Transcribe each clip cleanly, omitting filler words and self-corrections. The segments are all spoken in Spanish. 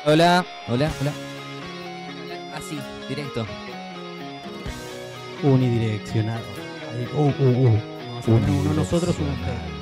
Hola, hola, hola. Así, directo. Unidireccionado. Vamos a poner uno nosotros, uno ustedes.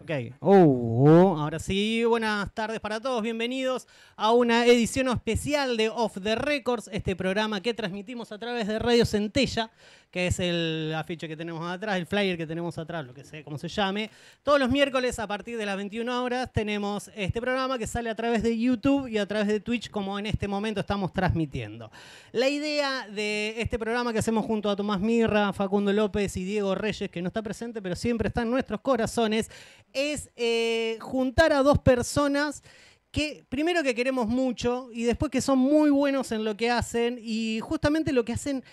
Ok. Ahora sí, buenas tardes para todos. Bienvenidos a una edición especial de Off the Records, este programa que transmitimos a través de Radio Centella, que es el afiche que tenemos atrás, el flyer que tenemos atrás, lo que sea, como se llame. Todos los miércoles a partir de las 21 horas tenemos este programa que sale a través de YouTube y a través de Twitch, como en este momento estamos transmitiendo. La idea de este programa que hacemos junto a Tomás Mirra, Facundo López y Diego Reyes, que no está presente, pero siempre está en nuestros corazones, es juntar a dos personas que primero que queremos mucho y después que son muy buenos en lo que hacen, y justamente lo que hacen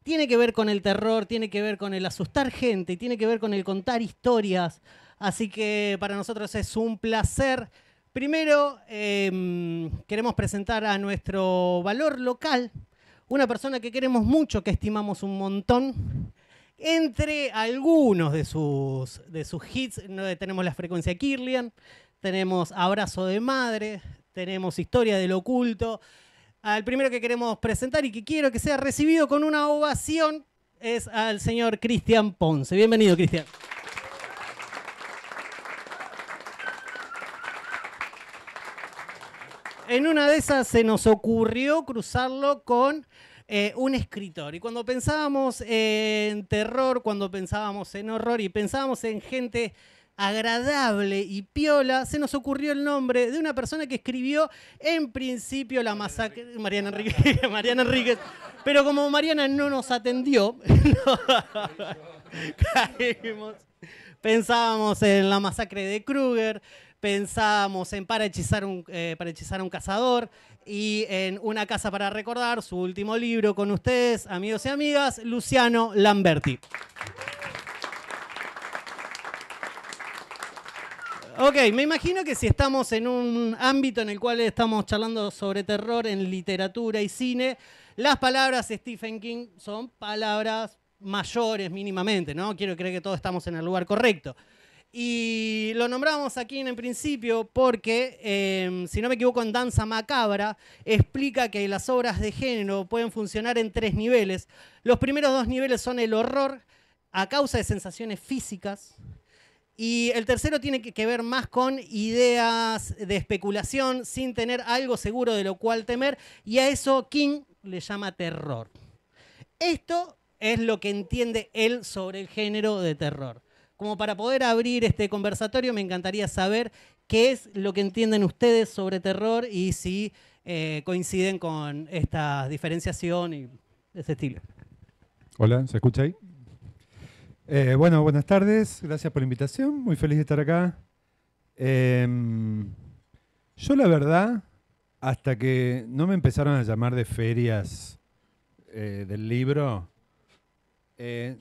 tiene que ver con el terror, tiene que ver con el asustar gente, tiene que ver con el contar historias. Así que para nosotros es un placer. Primero queremos presentar a nuestro valor local, una persona que queremos mucho, que estimamos un montón. Entre algunos de sus hits tenemos La Frecuencia Kirlian, tenemos Abrazo de Madre, tenemos Historia del Oculto. Al primero que queremos presentar y que quiero que sea recibido con una ovación es al señor Cristian Ponce. Bienvenido, Cristian. En una de esas se nos ocurrió cruzarlo con un escritor. Y cuando pensábamos en terror, cuando pensábamos en horror y pensábamos en gente agradable y piola, se nos ocurrió el nombre de una persona que escribió en principio La Masacre... Mariana Enríquez. Pero como Mariana no nos atendió, caímos. Pensábamos en La Masacre de Kruger, pensábamos en Para hechizar un cazador y en Una casa para recordar, su último libro. Con ustedes, amigos y amigas, Luciano Lamberti. Ok, me imagino que si estamos en un ámbito en el cual estamos charlando sobre terror en literatura y cine, las palabras Stephen King son palabras mayores mínimamente, ¿no? Quiero creer que todos estamos en el lugar correcto. Y lo nombramos aquí en principio porque, si no me equivoco, en Danza Macabra explica que las obras de género pueden funcionar en 3 niveles. Los primeros 2 niveles son el horror a causa de sensaciones físicas. Y el tercero tiene que ver más con ideas de especulación sin tener algo seguro de lo cual temer, y a eso King le llama terror. Esto es lo que entiende él sobre el género de terror. Como para poder abrir este conversatorio, me encantaría saber qué es lo que entienden ustedes sobre terror y si coinciden con esta diferenciación y ese estilo. Hola, ¿se escucha ahí? Bueno, buenas tardes, gracias por la invitación, muy feliz de estar acá. Yo la verdad, hasta que no me empezaron a llamar de ferias del libro,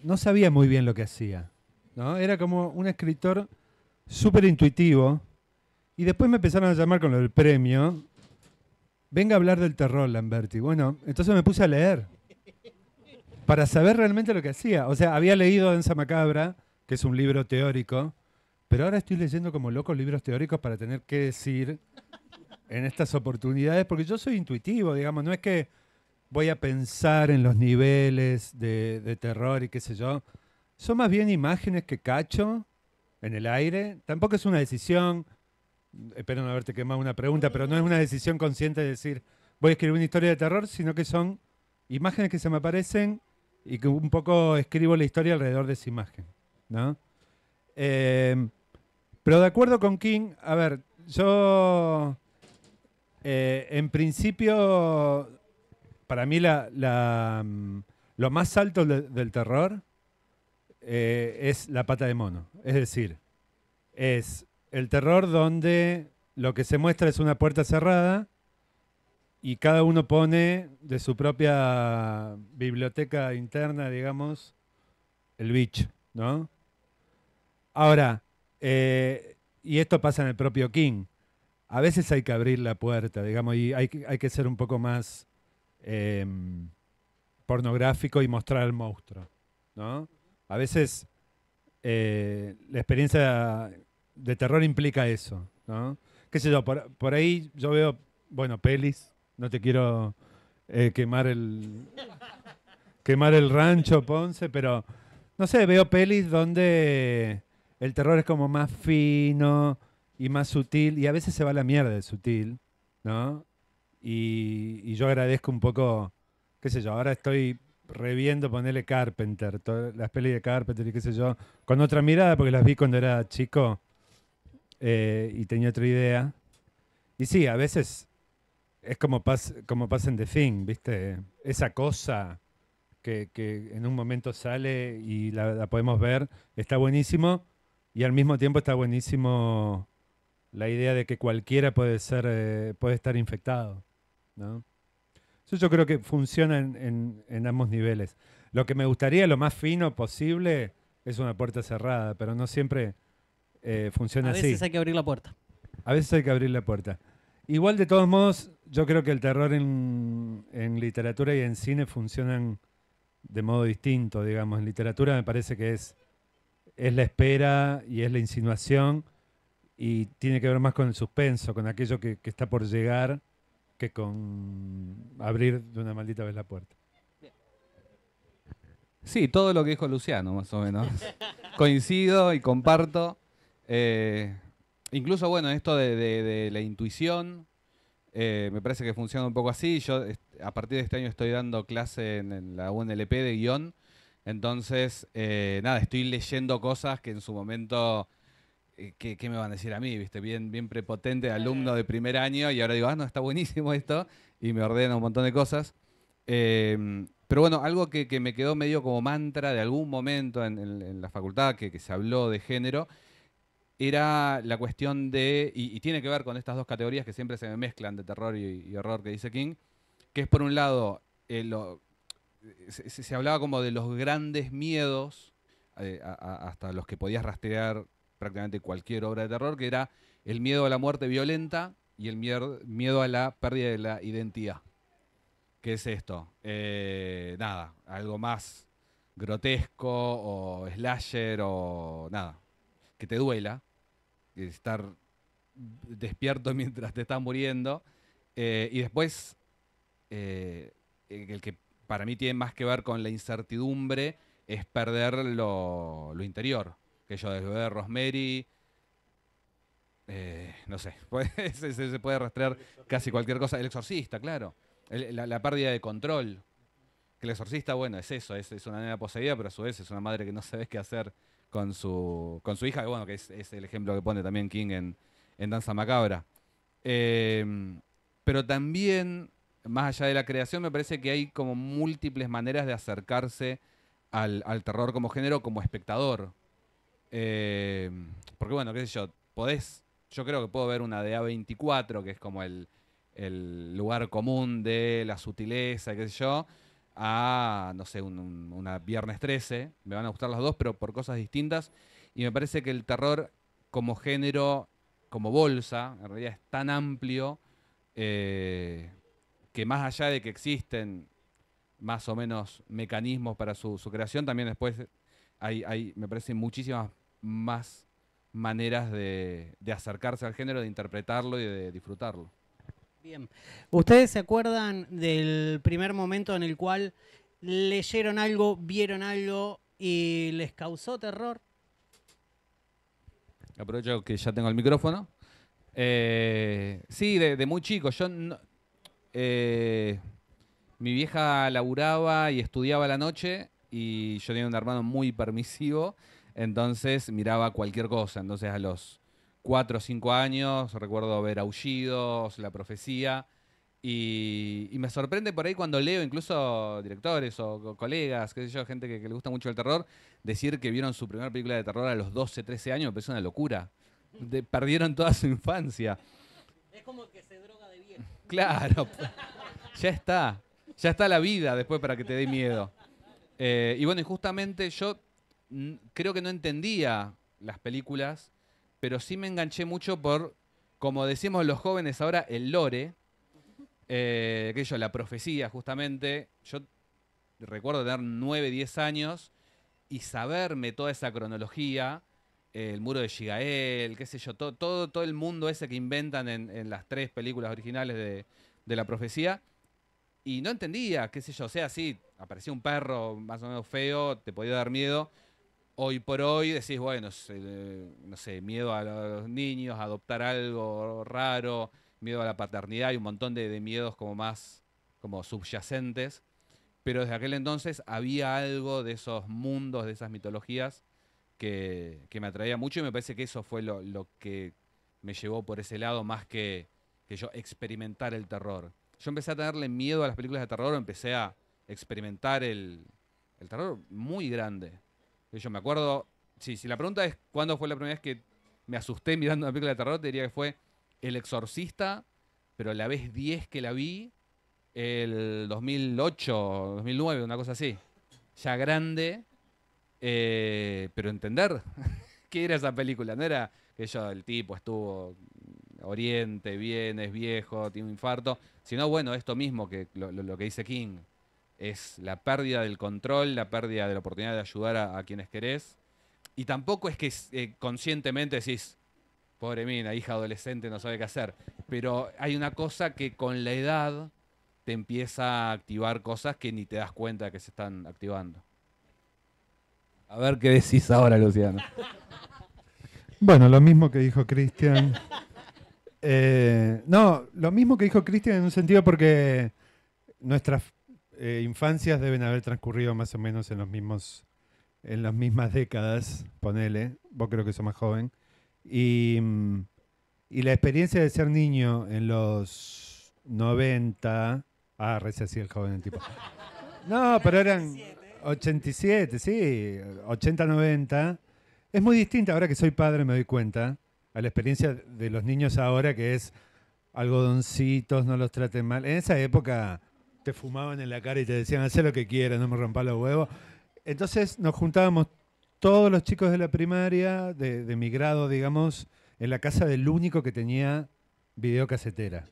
no sabía muy bien lo que hacía, ¿no? Era como un escritor súper intuitivo, y después me empezaron a llamar con lo del premio. Venga a hablar del terror, Lamberti. Bueno, entonces me puse a leer para saber realmente lo que hacía. O sea, había leído Danza Macabra, que es un libro teórico, pero ahora estoy leyendo como loco libros teóricos para tener que decir en estas oportunidades, porque yo soy intuitivo, digamos, no es que voy a pensar en los niveles de terror y qué sé yo. Son más bien imágenes que cacho en el aire. Tampoco es una decisión, espero no haberte quemado una pregunta, pero no es una decisión consciente de decir voy a escribir una historia de terror, sino que son imágenes que se me aparecen y que un poco escribo la historia alrededor de esa imagen, ¿no? Pero de acuerdo con King, a ver, yo En principio, para mí lo más alto del terror es la pata de mono. Es decir, es el terror donde lo que se muestra es una puerta cerrada y cada uno pone de su propia biblioteca interna, digamos, el bicho, ¿no? Ahora, y esto pasa en el propio King. A veces hay que abrir la puerta, digamos, y hay que ser un poco más pornográfico y mostrar al monstruo, ¿no? A veces la experiencia de terror implica eso, ¿no? Qué sé yo, por ahí yo veo, bueno, pelis, no te quiero quemar el rancho, Ponce, pero no sé, veo pelis donde el terror es como más fino y más sutil, y a veces se va a la mierda de sutil, ¿no? Y yo agradezco un poco, qué sé yo, ahora estoy reviendo ponerle Carpenter, las pelis de Carpenter y qué sé yo, con otra mirada, porque las vi cuando era chico y tenía otra idea. Y sí, a veces es como pasa en The Thing, ¿viste? Esa cosa que en un momento sale y la podemos ver, está buenísimo. Y al mismo tiempo está buenísimo la idea de que cualquiera puede estar infectado, ¿no? Eso yo creo que funciona en ambos niveles. Lo que me gustaría, lo más fino posible, es una puerta cerrada, pero no siempre funciona A así. veces hay que abrir la puerta. A veces hay que abrir la puerta. Igual, de todos modos, yo creo que el terror en literatura y en cine funcionan de modo distinto, digamos. En literatura me parece que es la espera y es la insinuación y tiene que ver más con el suspenso, con aquello que está por llegar, que con abrir de una maldita vez la puerta. Sí, todo lo que dijo Luciano, más o menos. Coincido y comparto. Incluso, bueno, esto de la intuición, me parece que funciona un poco así. Yo, a partir de este año, estoy dando clase en la UNLP de guión. Entonces, nada, estoy leyendo cosas que en su momento, ¿qué me van a decir a mí? ¿Viste? Bien prepotente, alumno de primer año, y ahora digo, no, está buenísimo esto, y me ordena un montón de cosas. Pero bueno, algo que me quedó medio como mantra de algún momento en la facultad, que se habló de género, era la cuestión de, y tiene que ver con estas dos categorías que siempre se me mezclan, de terror y horror, que dice King, que es por un lado, se hablaba como de los grandes miedos, hasta los que podías rastrear prácticamente cualquier obra de terror, que era el miedo a la muerte violenta y el miedo a la pérdida de la identidad. ¿Qué es esto? Nada, algo más grotesco o slasher o nada, que te duela, estar despierto mientras te estás muriendo. Y después, el que para mí tiene más que ver con la incertidumbre es perder lo interior. Que yo desde de Rosemary, no sé, se puede rastrear casi cualquier cosa. El exorcista, claro. La pérdida de control. Que el exorcista, bueno, es eso, es una nena poseída, pero a su vez es una madre que no sabe qué hacer con su hija, que bueno, que es el ejemplo que pone también King en Danza Macabra. Pero también, más allá de la creación, me parece que hay como múltiples maneras de acercarse al terror como género, como espectador. Porque bueno, qué sé yo, yo creo que puedo ver una de A24, que es como el lugar común de la sutileza, qué sé yo, a, no sé, una Viernes 13. Me van a gustar las dos, pero por cosas distintas. Y me parece que el terror como género, como bolsa, en realidad es tan amplio que más allá de que existen más o menos mecanismos para su creación, también después me parece, muchísimas más maneras de acercarse al género, de interpretarlo y de disfrutarlo. Bien. ¿Ustedes se acuerdan del primer momento en el cual leyeron algo, vieron algo y les causó terror? Aprovecho que ya tengo el micrófono. Sí, de muy chico. Mi vieja laburaba y estudiaba a la noche y yo tenía un hermano muy permisivo, entonces miraba cualquier cosa. Entonces a los 4 o 5 años, recuerdo ver Aullidos, La Profecía, y me sorprende por ahí cuando leo incluso directores o colegas, qué sé yo, gente que le gusta mucho el terror, decir que vieron su primera película de terror a los 12, 13 años, me parece una locura. Perdieron toda su infancia. Es como que se droga de viejo. Claro, ya está la vida después para que te dé miedo. Y bueno, y justamente yo creo que no entendía las películas, pero sí me enganché mucho por, como decimos los jóvenes ahora, el lore, la profecía justamente. Yo recuerdo tener 9, 10 años y saberme toda esa cronología, el muro de Gigael, qué sé yo, todo el mundo ese que inventan en las 3 películas originales de la profecía. Y no entendía, qué sé yo, o sea, sí, aparecía un perro más o menos feo, te podía dar miedo. Hoy por hoy decís, bueno, no sé, miedo a los niños, a adoptar algo raro, miedo a la paternidad y un montón de miedos como más como subyacentes. Pero desde aquel entonces había algo de esos mundos, de esas mitologías que me atraía mucho, y me parece que eso fue lo que me llevó por ese lado más que yo experimentar el terror. Yo empecé a tenerle miedo a las películas de terror, empecé a experimentar el terror muy grande. Yo me acuerdo, si la pregunta es cuándo fue la primera vez que me asusté mirando una película de terror, te diría que fue El Exorcista, pero la vez 10 que la vi, el 2008, 2009, una cosa así. Ya grande, pero entender qué era esa película. No era que el tipo estuvo Oriente, viene, es viejo, tiene un infarto, sino bueno, esto mismo, que lo que dice King, es la pérdida del control, la pérdida de la oportunidad de ayudar a quienes querés. Y tampoco es que conscientemente decís, pobre mina, hija adolescente, no sabe qué hacer. Pero hay una cosa que con la edad te empieza a activar cosas que ni te das cuenta de que se están activando. A ver qué decís ahora, Luciano. Bueno, lo mismo que dijo Cristian. No, lo mismo que dijo Cristian en un sentido porque nuestras infancias deben haber transcurrido más o menos en las mismas décadas, ponele, vos creo que sos más joven, y la experiencia de ser niño en los 90, recién así el joven el tipo. No, pero eran 87, sí, 80, 90. Es muy distinta, ahora que soy padre me doy cuenta, a la experiencia de los niños ahora, que es algodoncitos, no los traten mal. En esa época te fumaban en la cara y te decían, haz lo que quieras, no me rompas los huevos. Entonces nos juntábamos todos los chicos de la primaria, de mi grado, digamos, en la casa del único que tenía videocasetera.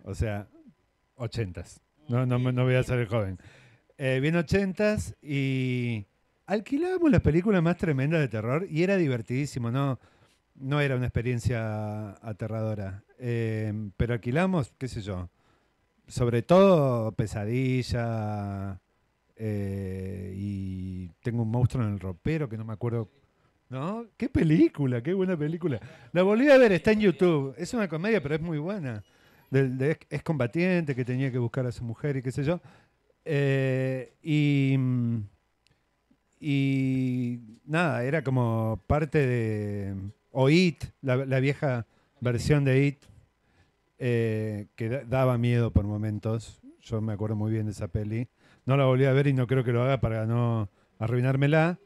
O sea, 80s. No voy a ser el joven. Bien 80s, y alquilábamos las películas más tremendas de terror y era divertidísimo, no era una experiencia aterradora. Pero alquilamos, qué sé yo, sobre todo Pesadilla, y Tengo un monstruo en el ropero que no me acuerdo. ¿No? ¿Qué película? Qué buena película. La volví a ver, está en YouTube. Es una comedia, pero es muy buena. Es combatiente que tenía que buscar a su mujer y qué sé yo. Y nada, era como parte de... O It, la vieja versión de It, que daba miedo por momentos. Yo me acuerdo muy bien de esa peli. No la volví a ver y no creo que lo haga para no arruinármela.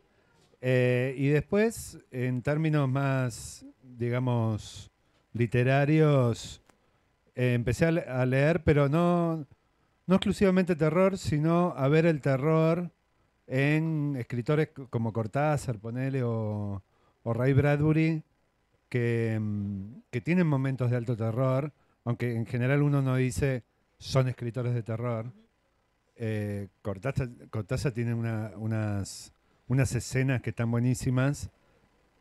Y después, en términos más, digamos, literarios, empecé a leer, pero no exclusivamente terror, sino a ver el terror en escritores como Cortázar, ponele, o Ray Bradbury, que tienen momentos de alto terror, aunque en general uno no dice son escritores de terror. Cortázar tiene unas escenas que están buenísimas,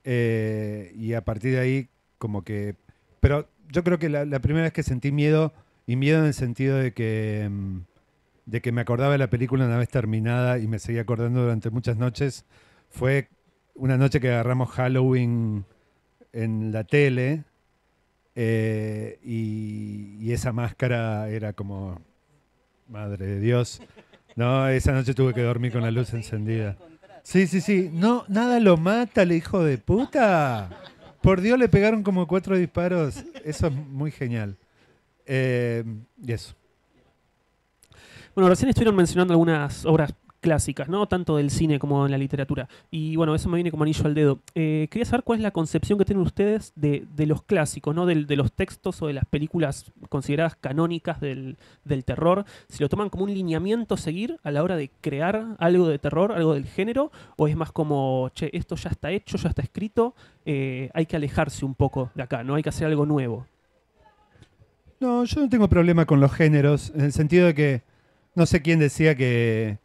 y a partir de ahí como que... Pero yo creo que la primera vez que sentí miedo, y miedo en el sentido de que me acordaba de la película una vez terminada y me seguía acordando durante muchas noches, fue una noche que agarramos Halloween en la tele, y esa máscara era como, madre de Dios, no, esa noche tuve que dormir con la luz encendida. Sí. No, nada lo mata, el hijo de puta. Por Dios, le pegaron como 4 disparos. Eso es muy genial. Y eso. Bueno, recién estuvieron mencionando algunas obras clásicas, ¿no? Tanto del cine como en la literatura. Y bueno, eso me viene como anillo al dedo. Quería saber cuál es la concepción que tienen ustedes de los clásicos, ¿no? De los textos o de las películas consideradas canónicas del terror. Si lo toman como un lineamiento a seguir a la hora de crear algo de terror, algo del género, o es más como, che, esto ya está hecho, ya está escrito, hay que alejarse un poco de acá, ¿no? Hay que hacer algo nuevo. No, yo no tengo problema con los géneros, en el sentido de que no sé quién decía que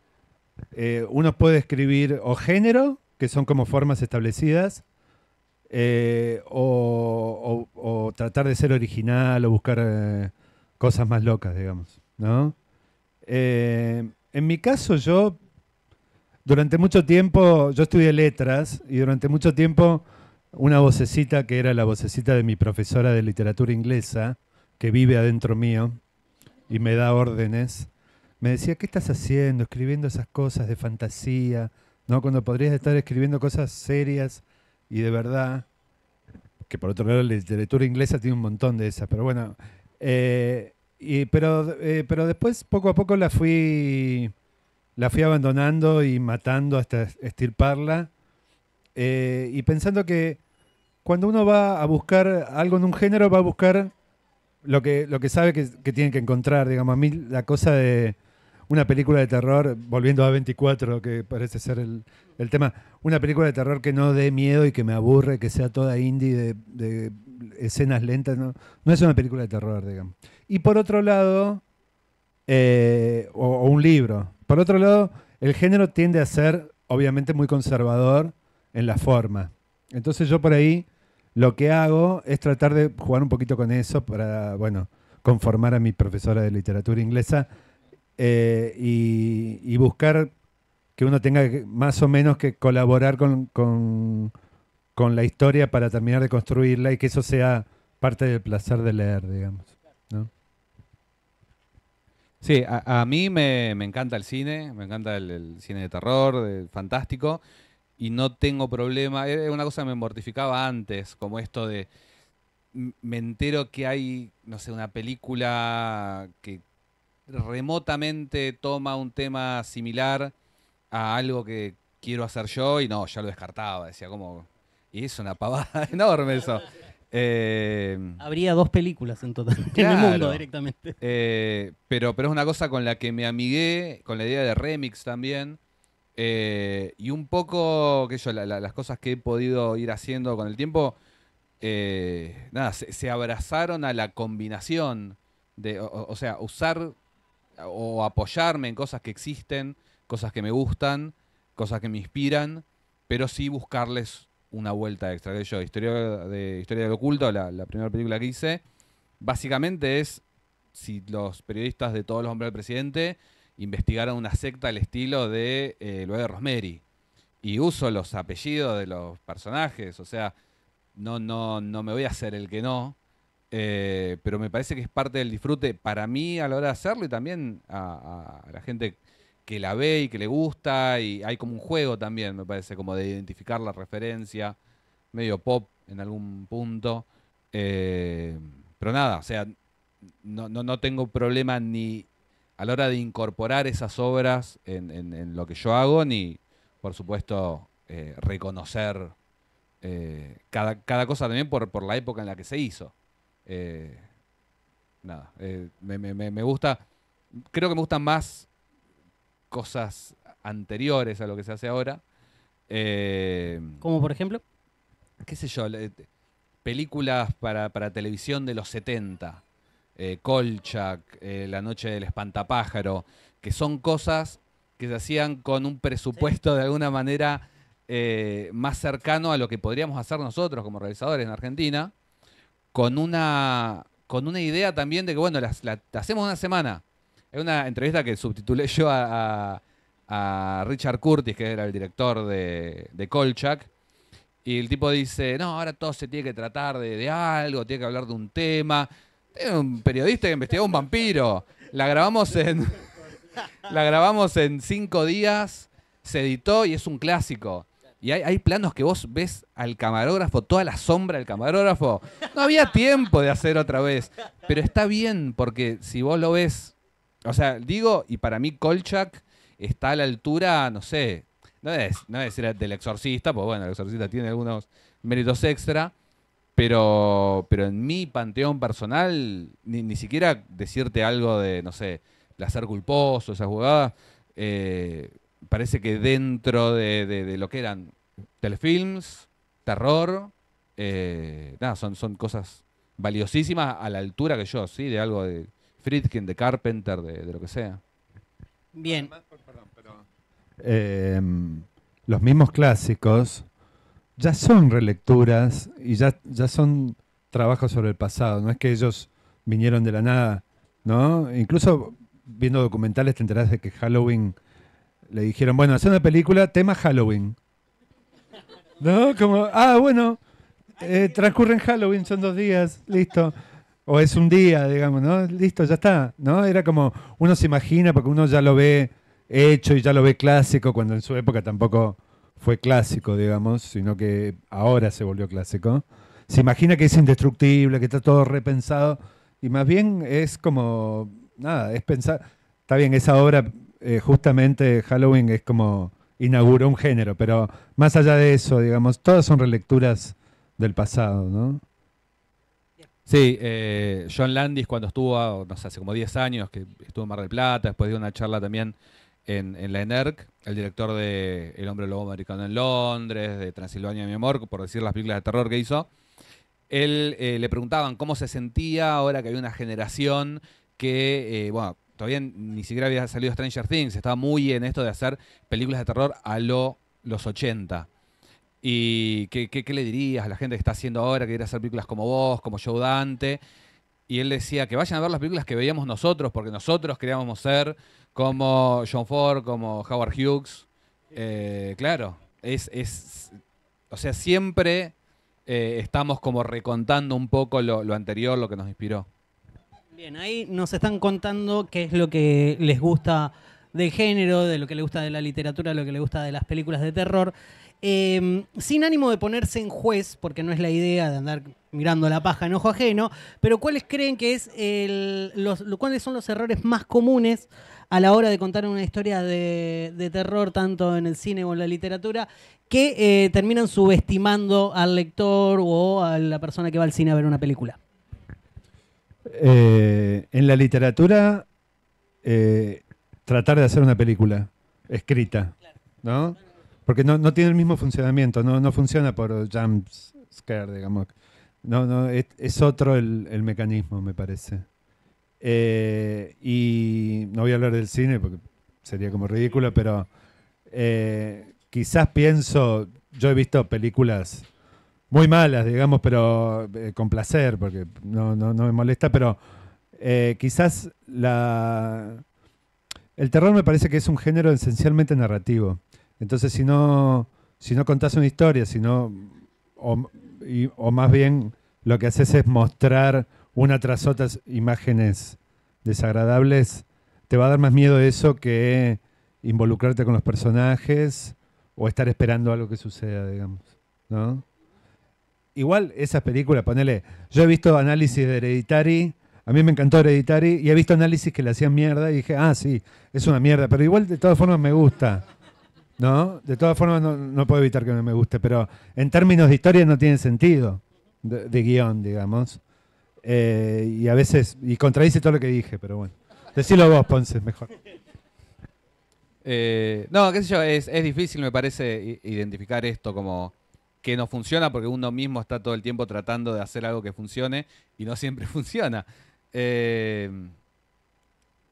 uno puede escribir o género, que son como formas establecidas, o tratar de ser original o buscar cosas más locas, digamos, ¿no? En mi caso, durante mucho tiempo, yo estudié letras y durante mucho tiempo una vocecita que era la vocecita de mi profesora de literatura inglesa, que vive adentro mío y me da órdenes, me decía, ¿qué estás haciendo? Escribiendo esas cosas de fantasía, ¿no? Cuando podrías estar escribiendo cosas serias y de verdad, que por otro lado la literatura inglesa tiene un montón de esas, pero bueno, pero después poco a poco la fui abandonando y matando hasta extirparla, y pensando que cuando uno va a buscar algo en un género, va a buscar lo que sabe que tiene que encontrar. Digamos, a mí la cosa de una película de terror, volviendo a 24, que parece ser el tema, una película de terror que no dé miedo y que me aburre, que sea toda indie de escenas lentas, no es una película de terror, digamos. Y por otro lado, o un libro. Por otro lado, el género tiende a ser, obviamente, muy conservador en la forma. Entonces yo por ahí lo que hago es tratar de jugar un poquito con eso para, bueno, conformar a mi profesora de literatura inglesa, y buscar que uno tenga más o menos que colaborar con la historia para terminar de construirla y que eso sea parte del placer de leer, digamos, ¿no? Sí, a mí me encanta el cine, me encanta el cine de terror, fantástico, y no tengo problema. Era una cosa que me mortificaba antes, como esto de, me entero que hay, no sé, una película que remotamente toma un tema similar a algo que quiero hacer yo, y no, ya lo descartaba, decía como, y es una pavada enorme eso. Habría 2 películas en total en el Claro. mundo directamente. Pero es una cosa con la que me amigué, con la idea de remix también, y un poco, que yo, las cosas que he podido ir haciendo con el tiempo, nada, se abrazaron a la combinación de, o sea, usar o apoyarme en cosas que existen, cosas que me gustan, cosas que me inspiran, pero sí buscarles una vuelta extra. De hecho, Historia del Oculto, la primera película que hice, básicamente es si los periodistas de Todos los Hombres del Presidente investigaran una secta al estilo de lo de Rosemary. Y uso los apellidos de los personajes, o sea, no me voy a hacer el que no, pero me parece que es parte del disfrute para mí a la hora de hacerlo, y también a la gente que la ve y que le gusta, y hay como un juego también, me parece, como de identificar la referencia, medio pop en algún punto. Pero nada, o sea, no tengo problema ni a la hora de incorporar esas obras en lo que yo hago, ni, por supuesto, reconocer cada cosa también por la época en la que se hizo. Nada, me gusta, creo que me gustan más cosas anteriores a lo que se hace ahora. Como por ejemplo. Qué sé yo, películas para televisión de los 70, Kolchak, La Noche del Espantapájaro, que son cosas que se hacían con un presupuesto de alguna manera más cercano a lo que podríamos hacer nosotros como realizadores en Argentina, con una idea también de que, bueno, la hacemos una semana. Hay una entrevista que subtitulé yo a Richard Curtis, que era el director de Kolchak, y el tipo dice, no, ahora todo se tiene que tratar de algo, tiene que hablar de un tema. Era un periodista que investigó un vampiro. La grabamos en 5 días, se editó y es un clásico. Y hay planos que vos ves al camarógrafo, toda la sombra del camarógrafo. No había tiempo de hacer otra vez. Pero está bien, porque si vos lo ves... O sea, digo, y para mí Kolchak está a la altura, no sé, no es decir del Exorcista, pues bueno, el Exorcista tiene algunos méritos extra, pero en mi panteón personal, ni siquiera decirte algo de, no sé, Placer Culposo, esas jugadas, parece que dentro de lo que eran telefilms, terror, nada, son cosas valiosísimas a la altura que yo, ¿sí? De algo de Friedkin, de Carpenter, de lo que sea. Bien. Los mismos clásicos ya son relecturas y ya son trabajos sobre el pasado. No es que ellos vinieron de la nada, ¿no? Incluso viendo documentales te enterás de que Halloween le dijeron, bueno, hacer una película tema Halloween. ¿No? Como, bueno, transcurre en Halloween, son 2 días, listo. O es un día, digamos, ¿no? Listo, ya está, ¿no? Era como, uno se imagina, porque uno ya lo ve hecho y ya lo ve clásico, cuando en su época tampoco fue clásico, digamos, sino que ahora se volvió clásico. Se imagina que es indestructible, que está todo repensado, y más bien es como, nada, es pensar, está bien, esa obra, justamente Halloween es como, inauguró un género, pero más allá de eso, digamos, todas son relecturas del pasado, ¿no? Sí, John Landis cuando estuvo, no sé, hace como 10 años, que estuvo en Mar del Plata, después dio una charla también en la ENERC, el director de El Hombre Lobo Americano en Londres, de Transilvania, mi amor, por decir las películas de terror que hizo. Él le preguntaban cómo se sentía ahora que había una generación que, bueno, todavía ni siquiera había salido Stranger Things, estaba muy en esto de hacer películas de terror a los 80. ¿Y qué le dirías a la gente que está haciendo ahora, que quiere hacer películas como vos, como Joe Dante? Y él decía que vayan a ver las películas que veíamos nosotros, porque nosotros queríamos ser como John Ford, como Howard Hughes. Claro, o sea, siempre estamos como recontando un poco lo anterior, lo que nos inspiró. Bien, ahí nos están contando qué es lo que les gusta del género, de lo que les gusta de la literatura, de lo que les gusta de las películas de terror. Sin ánimo de ponerse en juez, porque no es la idea de andar mirando la paja en ojo ajeno, pero ¿cuáles creen que es cuáles son los errores más comunes a la hora de contar una historia de terror, tanto en el cine o en la literatura, que terminan subestimando al lector o a la persona que va al cine a ver una película? En la literatura, tratar de hacer una película escrita, ¿no? Porque no tiene el mismo funcionamiento, no funciona por jump scare, digamos. No, es otro el mecanismo, me parece. Y no voy a hablar del cine porque sería como ridículo, pero quizás yo he visto películas muy malas, digamos, pero con placer, porque no me molesta, pero quizás el terror me parece que es un género esencialmente narrativo. Entonces, si no contás una historia, o más bien lo que haces es mostrar una tras otra imágenes desagradables, te va a dar más miedo eso que involucrarte con los personajes o estar esperando algo que suceda, digamos, ¿no? Igual esas películas, ponele, yo he visto análisis de Hereditary, a mí me encantó Hereditary, y he visto análisis que le hacían mierda y dije, sí, es una mierda, pero igual de todas formas me gusta. ¿No? De todas formas no puedo evitar que no me guste, pero en términos de historia no tiene sentido, de guión, digamos. Y a veces, y contradice todo lo que dije, pero bueno. Decilo vos, Ponce, mejor. No, qué sé yo, es difícil, me parece, identificar esto como que no funciona, porque uno mismo está todo el tiempo tratando de hacer algo que funcione y no siempre funciona. Qué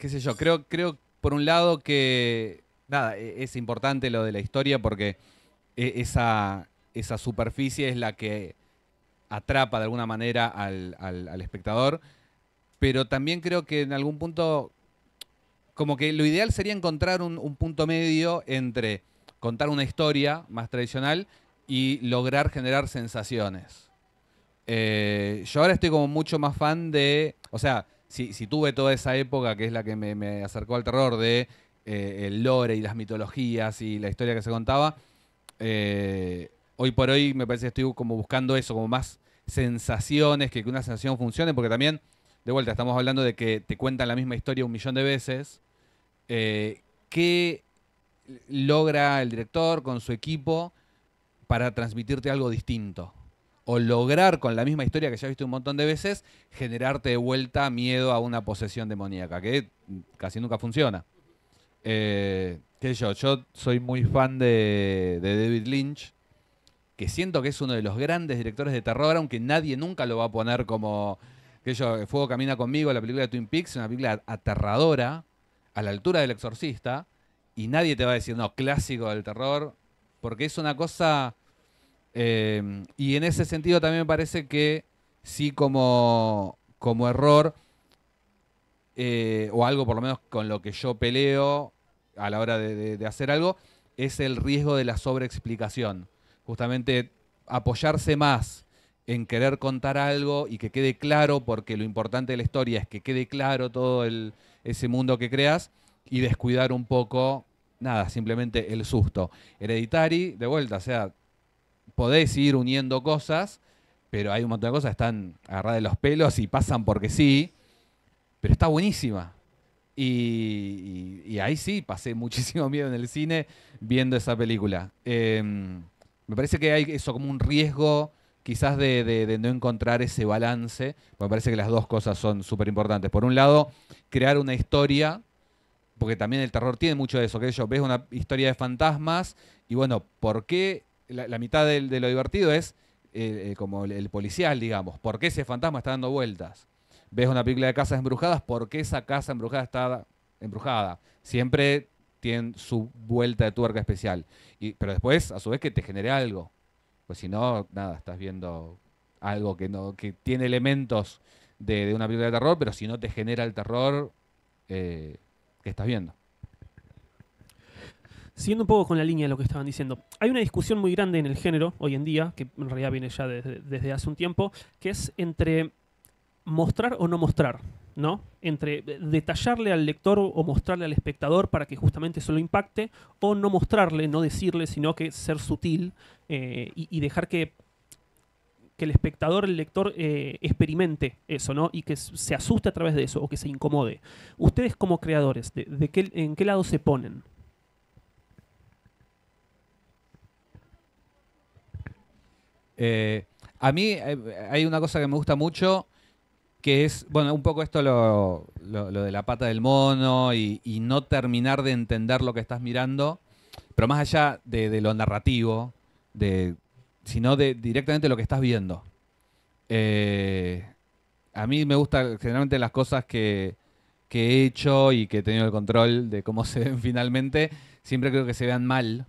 sé yo, creo por un lado que nada, es importante lo de la historia porque esa superficie es la que atrapa de alguna manera al espectador, pero también creo que en algún punto, como que lo ideal sería encontrar un punto medio entre contar una historia más tradicional y lograr generar sensaciones. Yo ahora estoy como mucho más fan de, o sea, si tuve toda esa época que es la que me acercó al terror de el lore y las mitologías y la historia que se contaba, hoy por hoy me parece que estoy como buscando eso, como más sensaciones, que una sensación funcione, porque también, de vuelta, estamos hablando de que te cuentan la misma historia 1.000.000 de veces. ¿Qué logra el director con su equipo para transmitirte algo distinto? O lograr con la misma historia que ya has visto un montón de veces, generarte de vuelta miedo a una posesión demoníaca, que casi nunca funciona. Qué sé yo soy muy fan de David Lynch, que siento que es uno de los grandes directores de terror, aunque nadie nunca lo va a poner como, qué sé yo, Fuego camina conmigo, la película de Twin Peaks, una película aterradora, a la altura del Exorcista, y nadie te va a decir, no, clásico del terror, porque es una cosa... y en ese sentido también me parece que sí como error, o algo por lo menos con lo que yo peleo a la hora de hacer algo, es el riesgo de la sobreexplicación. Justamente apoyarse más en querer contar algo y que quede claro, porque lo importante de la historia es que quede claro todo ese mundo que creas, y descuidar un poco, nada, simplemente el susto. Hereditary, de vuelta, o sea, podés ir uniendo cosas, pero hay un montón de cosas que están agarradas de los pelos y pasan porque sí, pero está buenísima. Y ahí sí, pasé muchísimo miedo en el cine viendo esa película. Me parece que hay eso como un riesgo quizás de no encontrar ese balance. Me parece que las dos cosas son súper importantes. Por un lado, crear una historia, porque también el terror tiene mucho de eso, que ves una historia de fantasmas y bueno, ¿por qué? La mitad de lo divertido es como el policial, digamos. ¿Por qué ese fantasma está dando vueltas? Ves una película de casas embrujadas, ¿por qué esa casa embrujada está embrujada? Siempre tienen su vuelta de tuerca especial. Pero después, a su vez, que te genere algo. Pues si no, nada, estás viendo algo que tiene elementos de una película de terror, pero si no te genera el terror, ¿qué estás viendo? Siguiendo un poco con la línea de lo que estaban diciendo, hay una discusión muy grande en el género hoy en día, que en realidad viene ya desde hace un tiempo, que es entre mostrar o no mostrar, ¿no? Entre detallarle al lector o mostrarle al espectador para que justamente eso lo impacte, o no mostrarle, no decirle, sino que ser sutil y dejar que el espectador, el lector, experimente eso, ¿no? Y que se asuste a través de eso, o que se incomode. Ustedes como creadores, ¿en qué lado se ponen? A mí hay una cosa que me gusta mucho, que es, bueno, un poco esto lo de la pata del mono y no terminar de entender lo que estás mirando, pero más allá de lo narrativo, sino de directamente lo que estás viendo. A mí me gusta generalmente las cosas que he hecho y que he tenido el control de cómo se ven finalmente, siempre creo que se vean mal,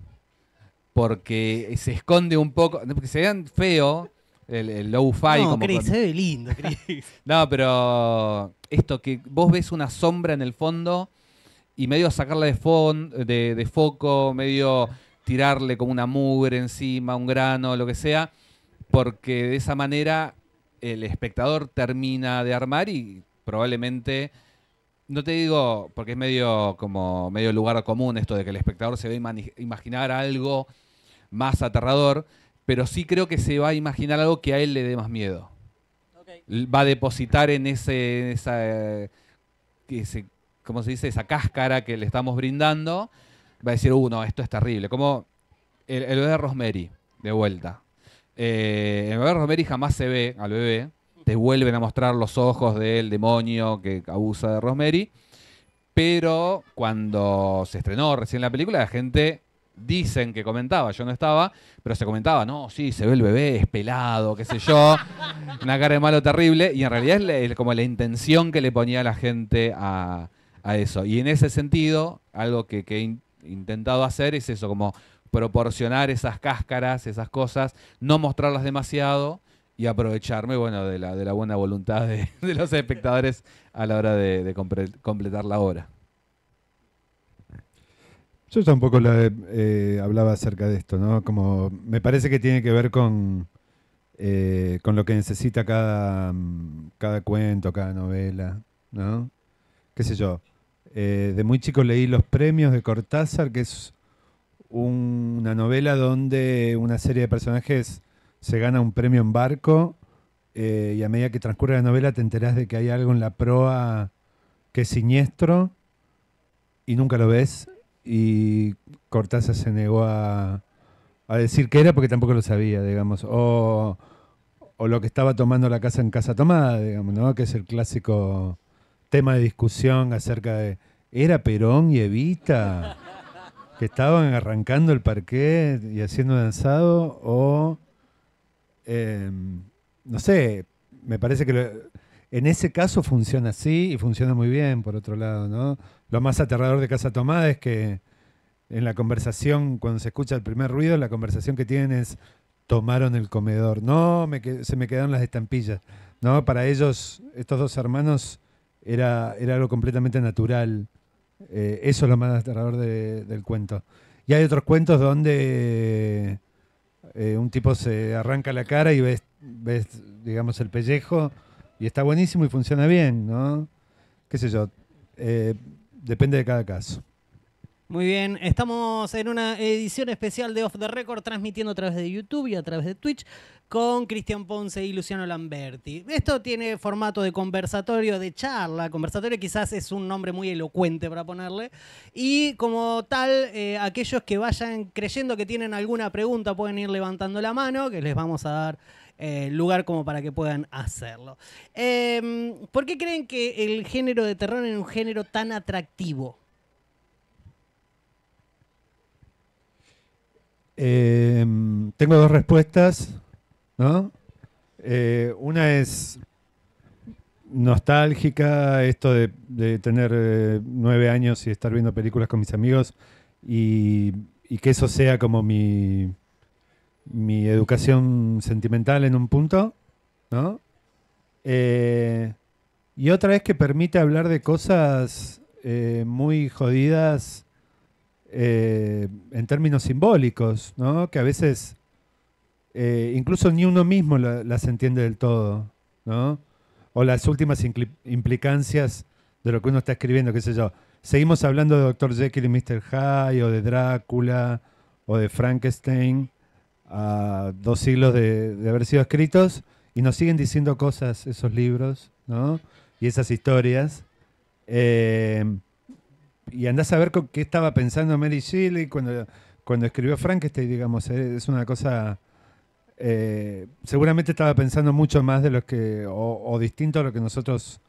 porque se esconde un poco, porque se vean feo, el low-fi. No, Chris, se ve lindo, Chris. No, pero esto que vos ves una sombra en el fondo y medio sacarla de foco, medio tirarle como una mugre encima, un grano, lo que sea, porque de esa manera el espectador termina de armar y probablemente, no te digo, porque es medio lugar común esto de que el espectador se va a imaginar algo más aterrador, pero sí creo que se va a imaginar algo que a él le dé más miedo. Okay. Va a depositar en ¿cómo se dice? Esa cáscara que le estamos brindando. Va a decir, no, esto es terrible. Como el bebé de Rosemary, de vuelta. El bebé de Rosemary jamás se ve al bebé. Te vuelven a mostrar los ojos del demonio que abusa de Rosemary. Pero cuando se estrenó recién la película, la gente... Dicen que comentaba, yo no estaba, pero se comentaba, no, sí, se ve el bebé, es pelado, qué sé yo, una cara de malo terrible, y en realidad es como la intención que le ponía la gente a eso. Y en ese sentido, algo que he intentado hacer es eso, como proporcionar esas cáscaras, esas cosas, no mostrarlas demasiado y aprovecharme, bueno, de la buena voluntad de los espectadores a la hora de completar la obra. Yo tampoco hablaba acerca de esto, ¿no? Como me parece que tiene que ver con lo que necesita cada cuento, cada novela, ¿no? Qué sé yo. De muy chico leí Los premios de Cortázar, que es una novela donde una serie de personajes se gana un premio en barco y a medida que transcurre la novela te enterás de que hay algo en la proa que es siniestro y nunca lo ves, y Cortázar se negó a decir qué era porque tampoco lo sabía, digamos, o lo que estaba tomando la casa en Casa Tomada, digamos, ¿no? Que es el clásico tema de discusión acerca de ¿era Perón y Evita que estaban arrancando el parquet y haciendo danzado? O no sé, me parece que en ese caso funciona así y funciona muy bien, por otro lado, ¿no? Lo más aterrador de Casa Tomada es que en la conversación, cuando se escucha el primer ruido, la conversación que tienen es: tomaron el comedor. No, se me quedaron las estampillas. No, para ellos, estos dos hermanos, era algo completamente natural. Eso es lo más aterrador del cuento. Y hay otros cuentos donde un tipo se arranca la cara y ves, digamos, el pellejo, y está buenísimo y funciona bien, ¿no? Qué sé yo. Depende de cada caso. Muy bien, estamos en una edición especial de Off the Record, transmitiendo a través de YouTube y a través de Twitch con Cristian Ponce y Luciano Lamberti. Esto tiene formato de conversatorio, de charla. Conversatorio quizás es un nombre muy elocuente para ponerle. Y como tal, aquellos que vayan creyendo que tienen alguna pregunta pueden ir levantando la mano, que les vamos a dar lugar como para que puedan hacerlo. ¿Por qué creen que el género de terror es un género tan atractivo? Tengo dos respuestas, ¿no? Una es nostálgica, esto de tener 9 años y estar viendo películas con mis amigos y que eso sea como mi educación sentimental en un punto, ¿no? Y otra es que permite hablar de cosas muy jodidas en términos simbólicos, ¿no? Que a veces incluso ni uno mismo las entiende del todo, ¿no? O las últimas implicancias de lo que uno está escribiendo, qué sé yo. Seguimos hablando de Dr. Jekyll y Mr. Hyde, o de Drácula, o de Frankenstein, a 2 siglos de haber sido escritos, y nos siguen diciendo cosas esos libros, ¿no? Y esas historias. Y andás a ver qué estaba pensando Mary Shelley cuando escribió Frankenstein, digamos. Es una cosa... seguramente estaba pensando mucho más de lo que... o distinto a lo que nosotros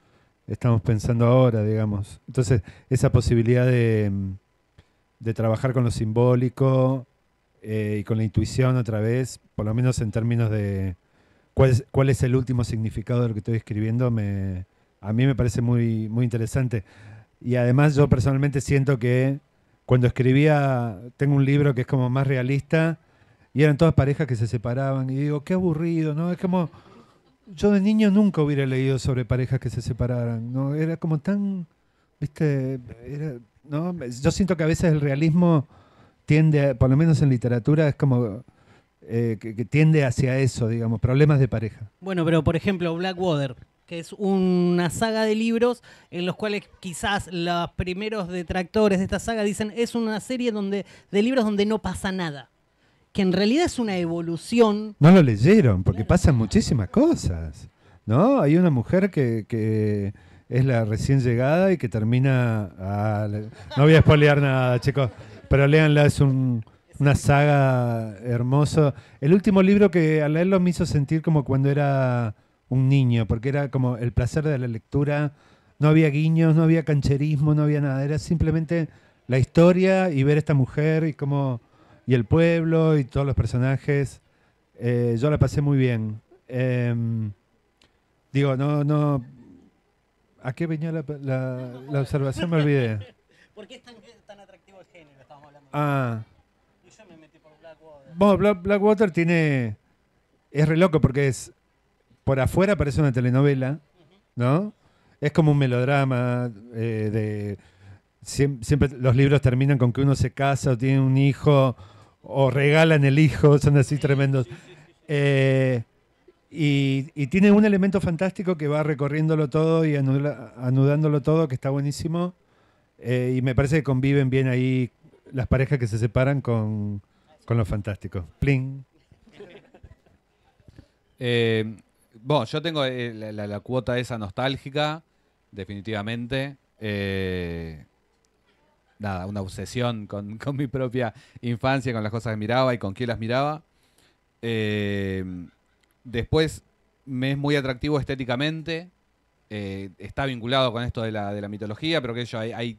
estamos pensando ahora, digamos. Entonces, esa posibilidad de trabajar con lo simbólico y con la intuición otra vez, por lo menos en términos de cuál es el último significado de lo que estoy escribiendo, a mí me parece muy, muy interesante. Y además yo personalmente siento que cuando escribía, tengo un libro que es como más realista y eran todas parejas que se separaban y digo, qué aburrido, ¿no? Es como, yo de niño nunca hubiera leído sobre parejas que se separaran, ¿no? Era como tan, ¿viste? ¿No? Yo siento que a veces el realismo tiende, por lo menos en literatura, es como que tiende hacia eso, digamos, problemas de pareja. Bueno, pero por ejemplo, Blackwater, que es una saga de libros en los cuales quizás los primeros detractores de esta saga dicen es una serie de libros donde no pasa nada. Que en realidad es una evolución. No lo leyeron, porque pasan muchísimas cosas, ¿no? Hay una mujer que es la recién llegada y que termina... no voy a spoilear nada, chicos, pero léanla, es una saga hermosa. El último libro que al leerlo me hizo sentir como cuando era un niño, porque era como el placer de la lectura. No había guiños, no había cancherismo, no había nada. Era simplemente la historia y ver a esta mujer y el pueblo y todos los personajes. Yo la pasé muy bien. Digo, no. ¿A qué venía la observación? Me olvidé. ¿Por qué es tan atractivo el género? Estábamos hablando. Y yo me metí por Blackwater. Bueno, Blackwater es re loco porque por afuera parece una telenovela, ¿no? Es como un melodrama siempre los libros terminan con que uno se casa o tiene un hijo o regalan el hijo, son así tremendos. Y tiene un elemento fantástico que va recorriéndolo todo y anudándolo todo, que está buenísimo. Y me parece que conviven bien ahí las parejas que se separan con lo fantástico. Pling. Bueno, yo tengo la cuota esa nostálgica, definitivamente. Nada, una obsesión con mi propia infancia, con las cosas que miraba y con quién las miraba. Después me es muy atractivo estéticamente. Está vinculado con esto de la mitología, pero que hay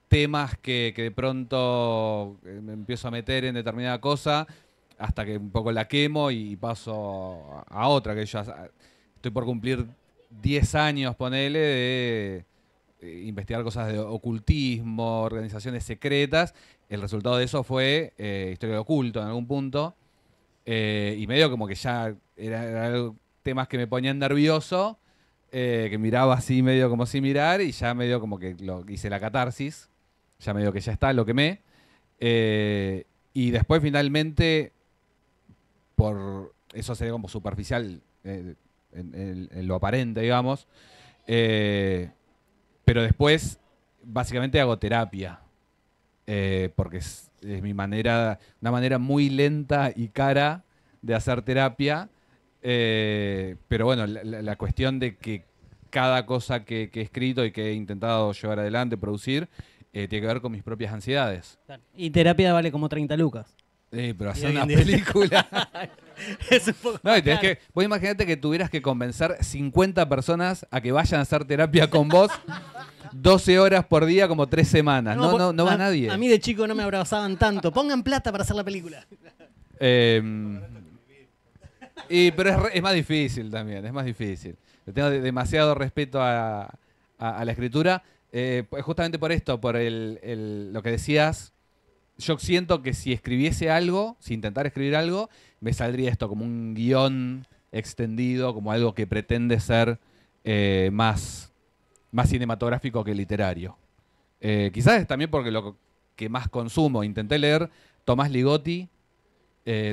temas que de pronto me empiezo a meter en determinada cosa hasta que un poco la quemo y paso a otra, que yo estoy por cumplir 10 años, ponele, de investigar cosas de ocultismo, organizaciones secretas. El resultado de eso fue historia de oculto en algún punto. Y medio como que ya era algo, temas que me ponían nervioso, que miraba así medio como sin mirar y ya medio como que hice la catarsis. Ya medio que ya está, lo quemé. Y después finalmente, por eso sería como superficial en lo aparente, digamos. Pero después, básicamente hago terapia. Porque es mi manera, una manera muy lenta y cara de hacer terapia. Pero bueno, la cuestión de que cada cosa que he escrito y que he intentado llevar adelante, producir, tiene que ver con mis propias ansiedades. Y terapia vale como 30 lucas. Pero Y hacer hoy una en día- película. Es un poco No, y tenés caro. vos imaginate que tuvieras que convencer 50 personas a que vayan a hacer terapia con vos 12 horas por día, como 3 semanas. No va nadie. A mí de chico no me abrazaban tanto. Pongan plata para hacer la película. Pero es más difícil también, es más difícil. Le tengo demasiado respeto a la escritura. Justamente por esto, por lo que decías, yo siento que si escribiese algo, si intentara escribir algo, me saldría esto como un guión extendido, como algo que pretende ser más cinematográfico que literario. Quizás es también porque lo que más consumo. Intenté leer Tomás Ligotti,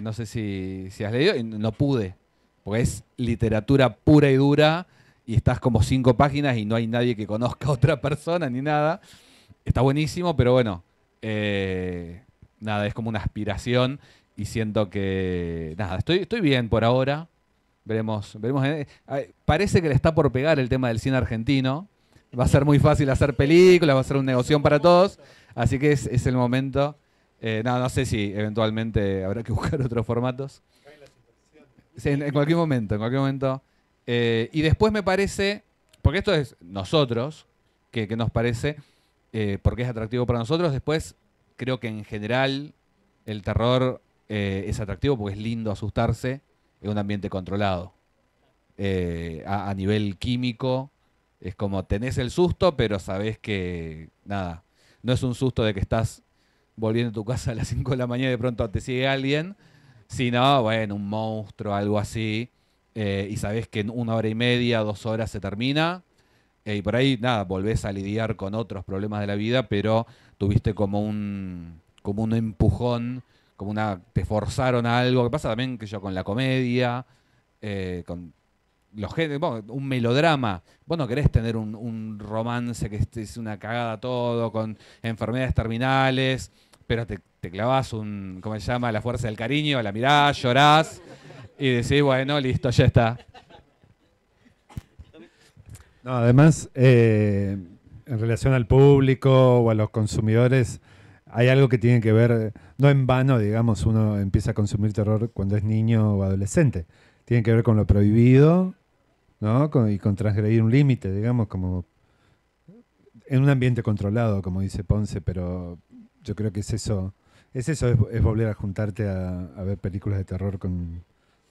no sé si has leído, y no pude, porque es literatura pura y dura, y estás como 5 páginas y no hay nadie que conozca a otra persona ni nada. Está buenísimo, pero bueno, nada, es como una aspiración y siento que, nada, estoy bien por ahora. Veremos. Parece que le está por pegar el tema del cine argentino. Va a ser muy fácil hacer películas, va a ser un negocio para todos, así que es el momento. No sé si eventualmente habrá que buscar otros formatos. Sí, en cualquier momento, en cualquier momento. Y después me parece, porque esto es nosotros, que nos parece, porque es atractivo para nosotros. Después creo que en general el terror es atractivo porque es lindo asustarse en un ambiente controlado. A nivel químico, es como tenés el susto, pero sabés que, nada, no es un susto de que estás volviendo a tu casa a las 5 de la mañana y de pronto te sigue alguien, sino, bueno, un monstruo, algo así, y sabés que en 1 hora y media, 2 horas se termina, y por ahí, nada, volvés a lidiar con otros problemas de la vida, pero tuviste como un empujón, te forzaron a algo, que pasa también que yo con la comedia, con los géneros, bueno, un melodrama. Vos no querés tener un romance que es una cagada todo, con enfermedades terminales, pero te clavás ¿cómo se llama? La fuerza del cariño, la mirás, llorás y decís, bueno, listo, ya está. No, además, en relación al público o a los consumidores, hay algo que tiene que ver, no en vano, digamos, uno empieza a consumir terror cuando es niño o adolescente. Tiene que ver con lo prohibido, ¿no? Y con transgredir un límite, digamos, como en un ambiente controlado, como dice Ponce, pero yo creo que es volver a juntarte a ver películas de terror con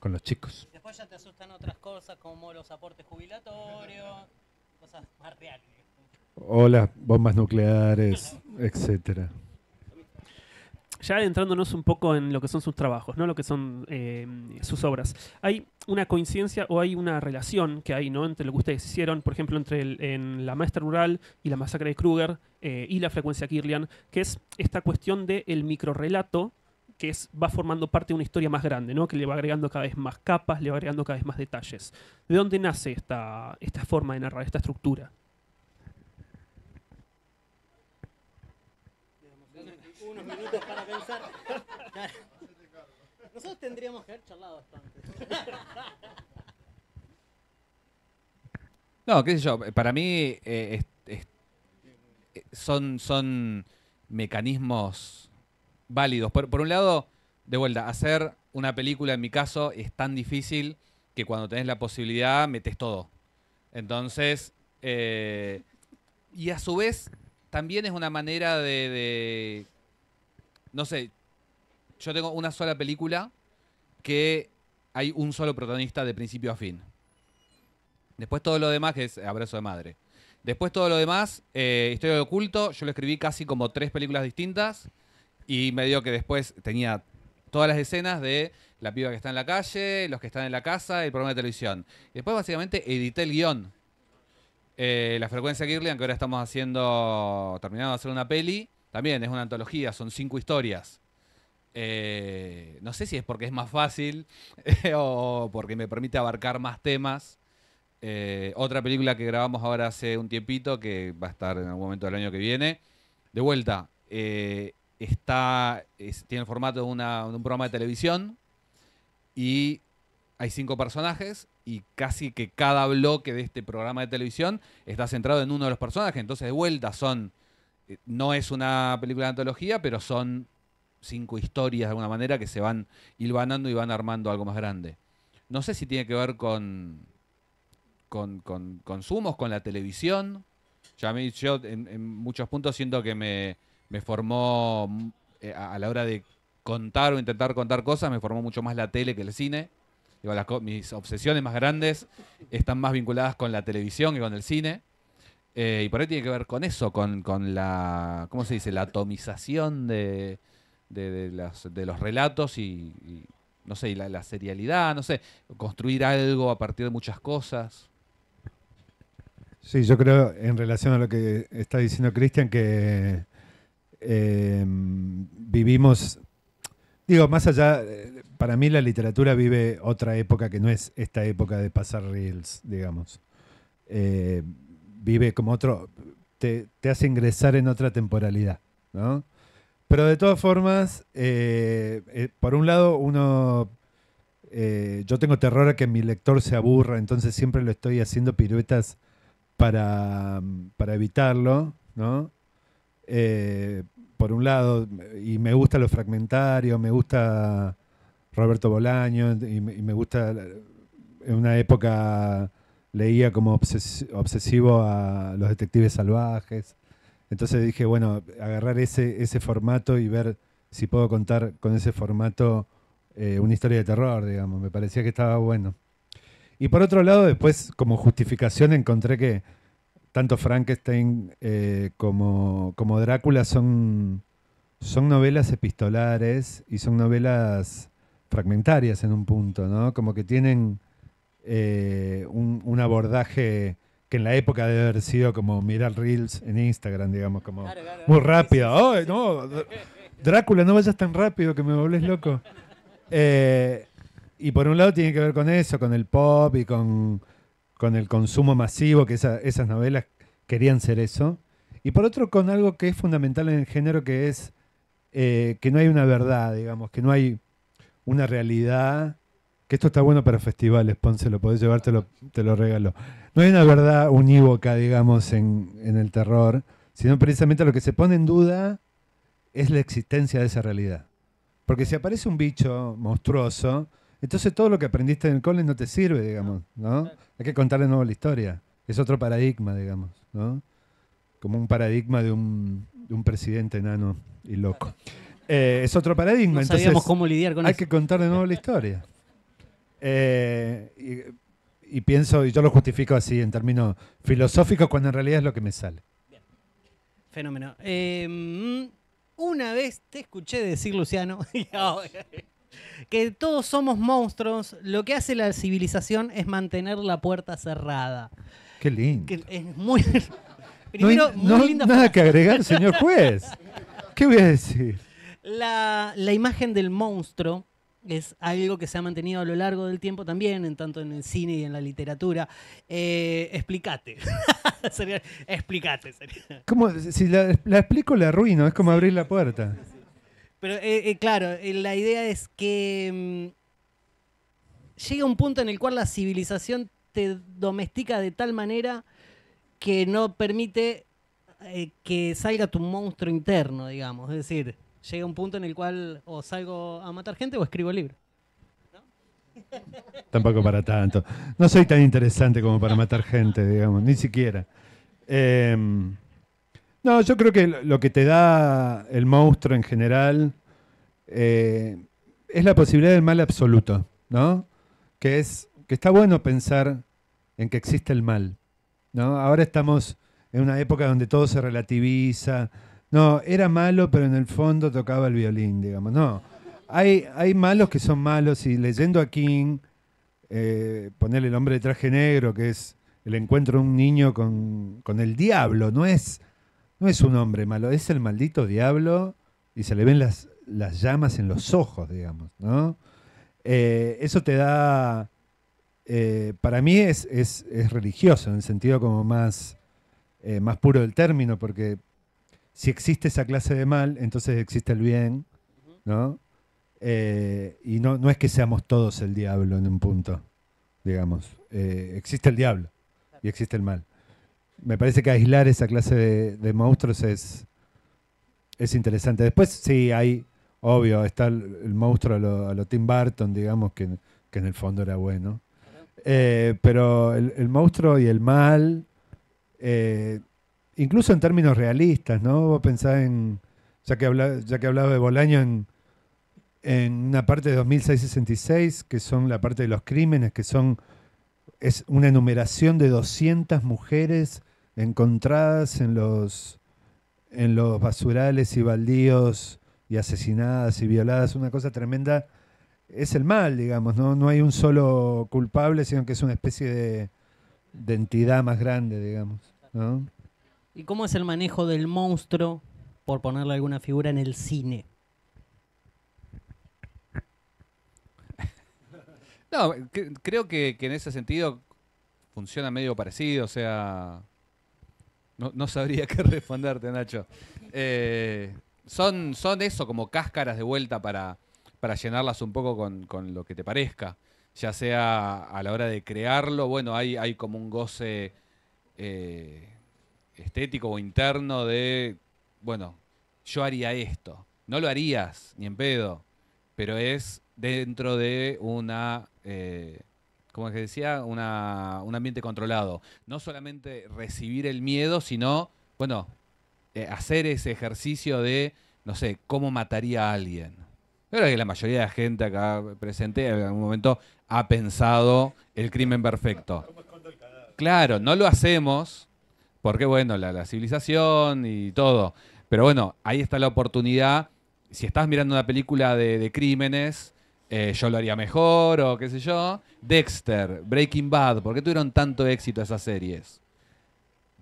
los chicos. Después ya te asustan otras cosas como los aportes jubilatorios, cosas más reales. O las bombas nucleares, etcétera. Ya adentrándonos un poco en lo que son sus trabajos, ¿no? Lo que son sus obras. ¿Hay una coincidencia o hay una relación que hay, ¿no? entre lo que ustedes hicieron, por ejemplo, entre en La Maestra Rural y La Masacre de Kruger y La Frecuencia Kirlian, que es esta cuestión del microrrelato que va formando parte de una historia más grande, ¿no? Que le va agregando cada vez más capas, le va agregando cada vez más detalles. ¿De dónde nace esta forma de narrar, esta estructura? Nosotros tendríamos que haber charlado esto antes. No, qué sé yo, para mí son mecanismos válidos. Por un lado, de vuelta, hacer una película en mi caso es tan difícil que cuando tenés la posibilidad metes todo. Entonces, y a su vez también es una manera no sé, yo tengo una sola película que hay un solo protagonista de principio a fin. Después todo lo demás, que es Abrazo de Madre. Después todo lo demás, Historia del Oculto, yo lo escribí casi como 3 películas distintas y medio que después tenía todas las escenas de la piba que está en la calle, los que están en la casa, el programa de televisión. Y después básicamente edité el guión. La Frecuencia Kirlian, que ahora estamos terminando de hacer una peli, también es una antología, son 5 historias. No sé si es porque es más fácil o porque me permite abarcar más temas. Otra película que grabamos ahora hace un tiempito, que va a estar en algún momento del año que viene, de vuelta, tiene el formato de un programa de televisión y hay 5 personajes y casi que cada bloque de este programa de televisión está centrado en uno de los personajes. Entonces, de vuelta, no es una película de antología, pero son 5 historias de alguna manera que se van hilvanando y van armando algo más grande. No sé si tiene que ver con consumos, con la televisión. Yo en muchos puntos siento que me formó a la hora de contar o intentar contar cosas, me formó mucho más la tele que el cine. Digo, mis obsesiones más grandes están más vinculadas con la televisión que con el cine. Y por ahí tiene que ver con eso, con la, ¿cómo se dice? La atomización de los relatos y no sé, y la serialidad, no sé, construir algo a partir de muchas cosas. Sí, yo creo, en relación a lo que está diciendo Cristian, que vivimos, digo, más allá, para mí la literatura vive otra época que no es esta época de pasar reels, digamos. Vive como te hace ingresar en otra temporalidad, ¿no? Pero de todas formas, por un lado, yo tengo terror a que mi lector se aburra, entonces siempre lo estoy haciendo piruetas para evitarlo, ¿no? Por un lado, y me gusta lo fragmentario, me gusta Roberto Bolaño, y me gusta, en una época leía como obsesivo a Los Detectives Salvajes. Entonces dije, bueno, agarrar ese formato y ver si puedo contar con ese formato una historia de terror, digamos. Me parecía que estaba bueno. Y por otro lado, después, como justificación, encontré que tanto Frankenstein como Drácula son novelas epistolares y son novelas fragmentarias en un punto, ¿no? Como que tienen un abordaje que en la época debe haber sido como mirar reels en Instagram, digamos, como muy rápido. ¡Ay, no! Drácula, no vayas tan rápido que me volvés loco. Y por un lado tiene que ver con eso, con el pop y con el consumo masivo, que esas novelas querían ser eso. Y por otro, con algo que es fundamental en el género, que es que no hay una verdad, digamos, que no hay una realidad. Que esto está bueno para festivales, Ponce, lo podés llevar, te lo regalo. No hay una verdad unívoca, digamos, en el terror, sino precisamente lo que se pone en duda es la existencia de esa realidad. Porque si aparece un bicho monstruoso, entonces todo lo que aprendiste en el cole no te sirve, digamos, ¿no? Hay que contar de nuevo la historia. Es otro paradigma, digamos, ¿no? Como un paradigma de un presidente enano y loco. Es otro paradigma, No entonces sabíamos cómo lidiar con hay eso. que contar de nuevo la historia. Y pienso, y yo lo justifico así en términos filosóficos, cuando en realidad es lo que me sale. Fenómeno. Una vez te escuché decir, Luciano, que todos somos monstruos. Lo que hace la civilización es mantener la puerta cerrada. Qué lindo. Que es muy... No hay Primero, muy linda nada frase. que agregar, señor juez. ¿Qué voy a decir? La imagen del monstruo es algo que se ha mantenido a lo largo del tiempo también, tanto en el cine y en la literatura. Explícate. Explícate. ¿Cómo? Si la explico, la arruino. Es como abrir la puerta. Pero claro, la idea es que llega un punto en el cual la civilización te domestica de tal manera que no permite que salga tu monstruo interno, digamos. Es decir, llega un punto en el cual o salgo a matar gente o escribo libros. Tampoco para tanto. No soy tan interesante como para matar gente, digamos, ni siquiera. No, yo creo que lo que te da el monstruo en general es la posibilidad del mal absoluto, ¿no? Que está bueno pensar en que existe el mal, ¿no? Ahora estamos en una época donde todo se relativiza. No, era malo, pero en el fondo tocaba el violín, digamos. No, hay malos que son malos y leyendo a King, ponerle el hombre de traje negro, que es el encuentro de un niño con el diablo, no es un hombre malo, es el maldito diablo y se le ven las llamas en los ojos, digamos, ¿no? Eso te da, para mí es religioso, en el sentido como más puro del término, porque si existe esa clase de mal, entonces existe el bien, ¿no? Y no es que seamos todos el diablo en un punto, digamos. Existe el diablo y existe el mal. Me parece que aislar esa clase de monstruos es interesante. Después sí hay, obvio, está el monstruo a lo Tim Burton, digamos, que en el fondo era bueno. Pero el monstruo y el mal, incluso en términos realistas, ¿no? Vos pensás ya que hablaba de Bolaño, en una parte de 2666, que son la parte de los crímenes, es una enumeración de 200 mujeres encontradas en los basurales y baldíos y asesinadas y violadas, una cosa tremenda. Es el mal, digamos, ¿no? No hay un solo culpable, sino que es una especie de entidad más grande, digamos, ¿no? ¿Y cómo es el manejo del monstruo, por ponerle alguna figura, en el cine? No, creo que en ese sentido funciona medio parecido, o sea, no sabría qué responderte, Nacho. Son eso, como cáscaras de vuelta para llenarlas un poco con lo que te parezca, ya sea a la hora de crearlo, bueno, hay como un goce estético o interno de, bueno, yo haría esto. No lo harías, ni en pedo, pero es dentro de una, como es que decía, un ambiente controlado. No solamente recibir el miedo, sino, bueno, hacer ese ejercicio de, no sé, cómo mataría a alguien. Yo creo que la mayoría de la gente acá presente en algún momento ha pensado el crimen perfecto. Claro, no lo hacemos porque, bueno, la civilización y todo. Pero bueno, ahí está la oportunidad. Si estás mirando una película de crímenes, yo lo haría mejor o qué sé yo. Dexter, Breaking Bad, ¿por qué tuvieron tanto éxito esas series?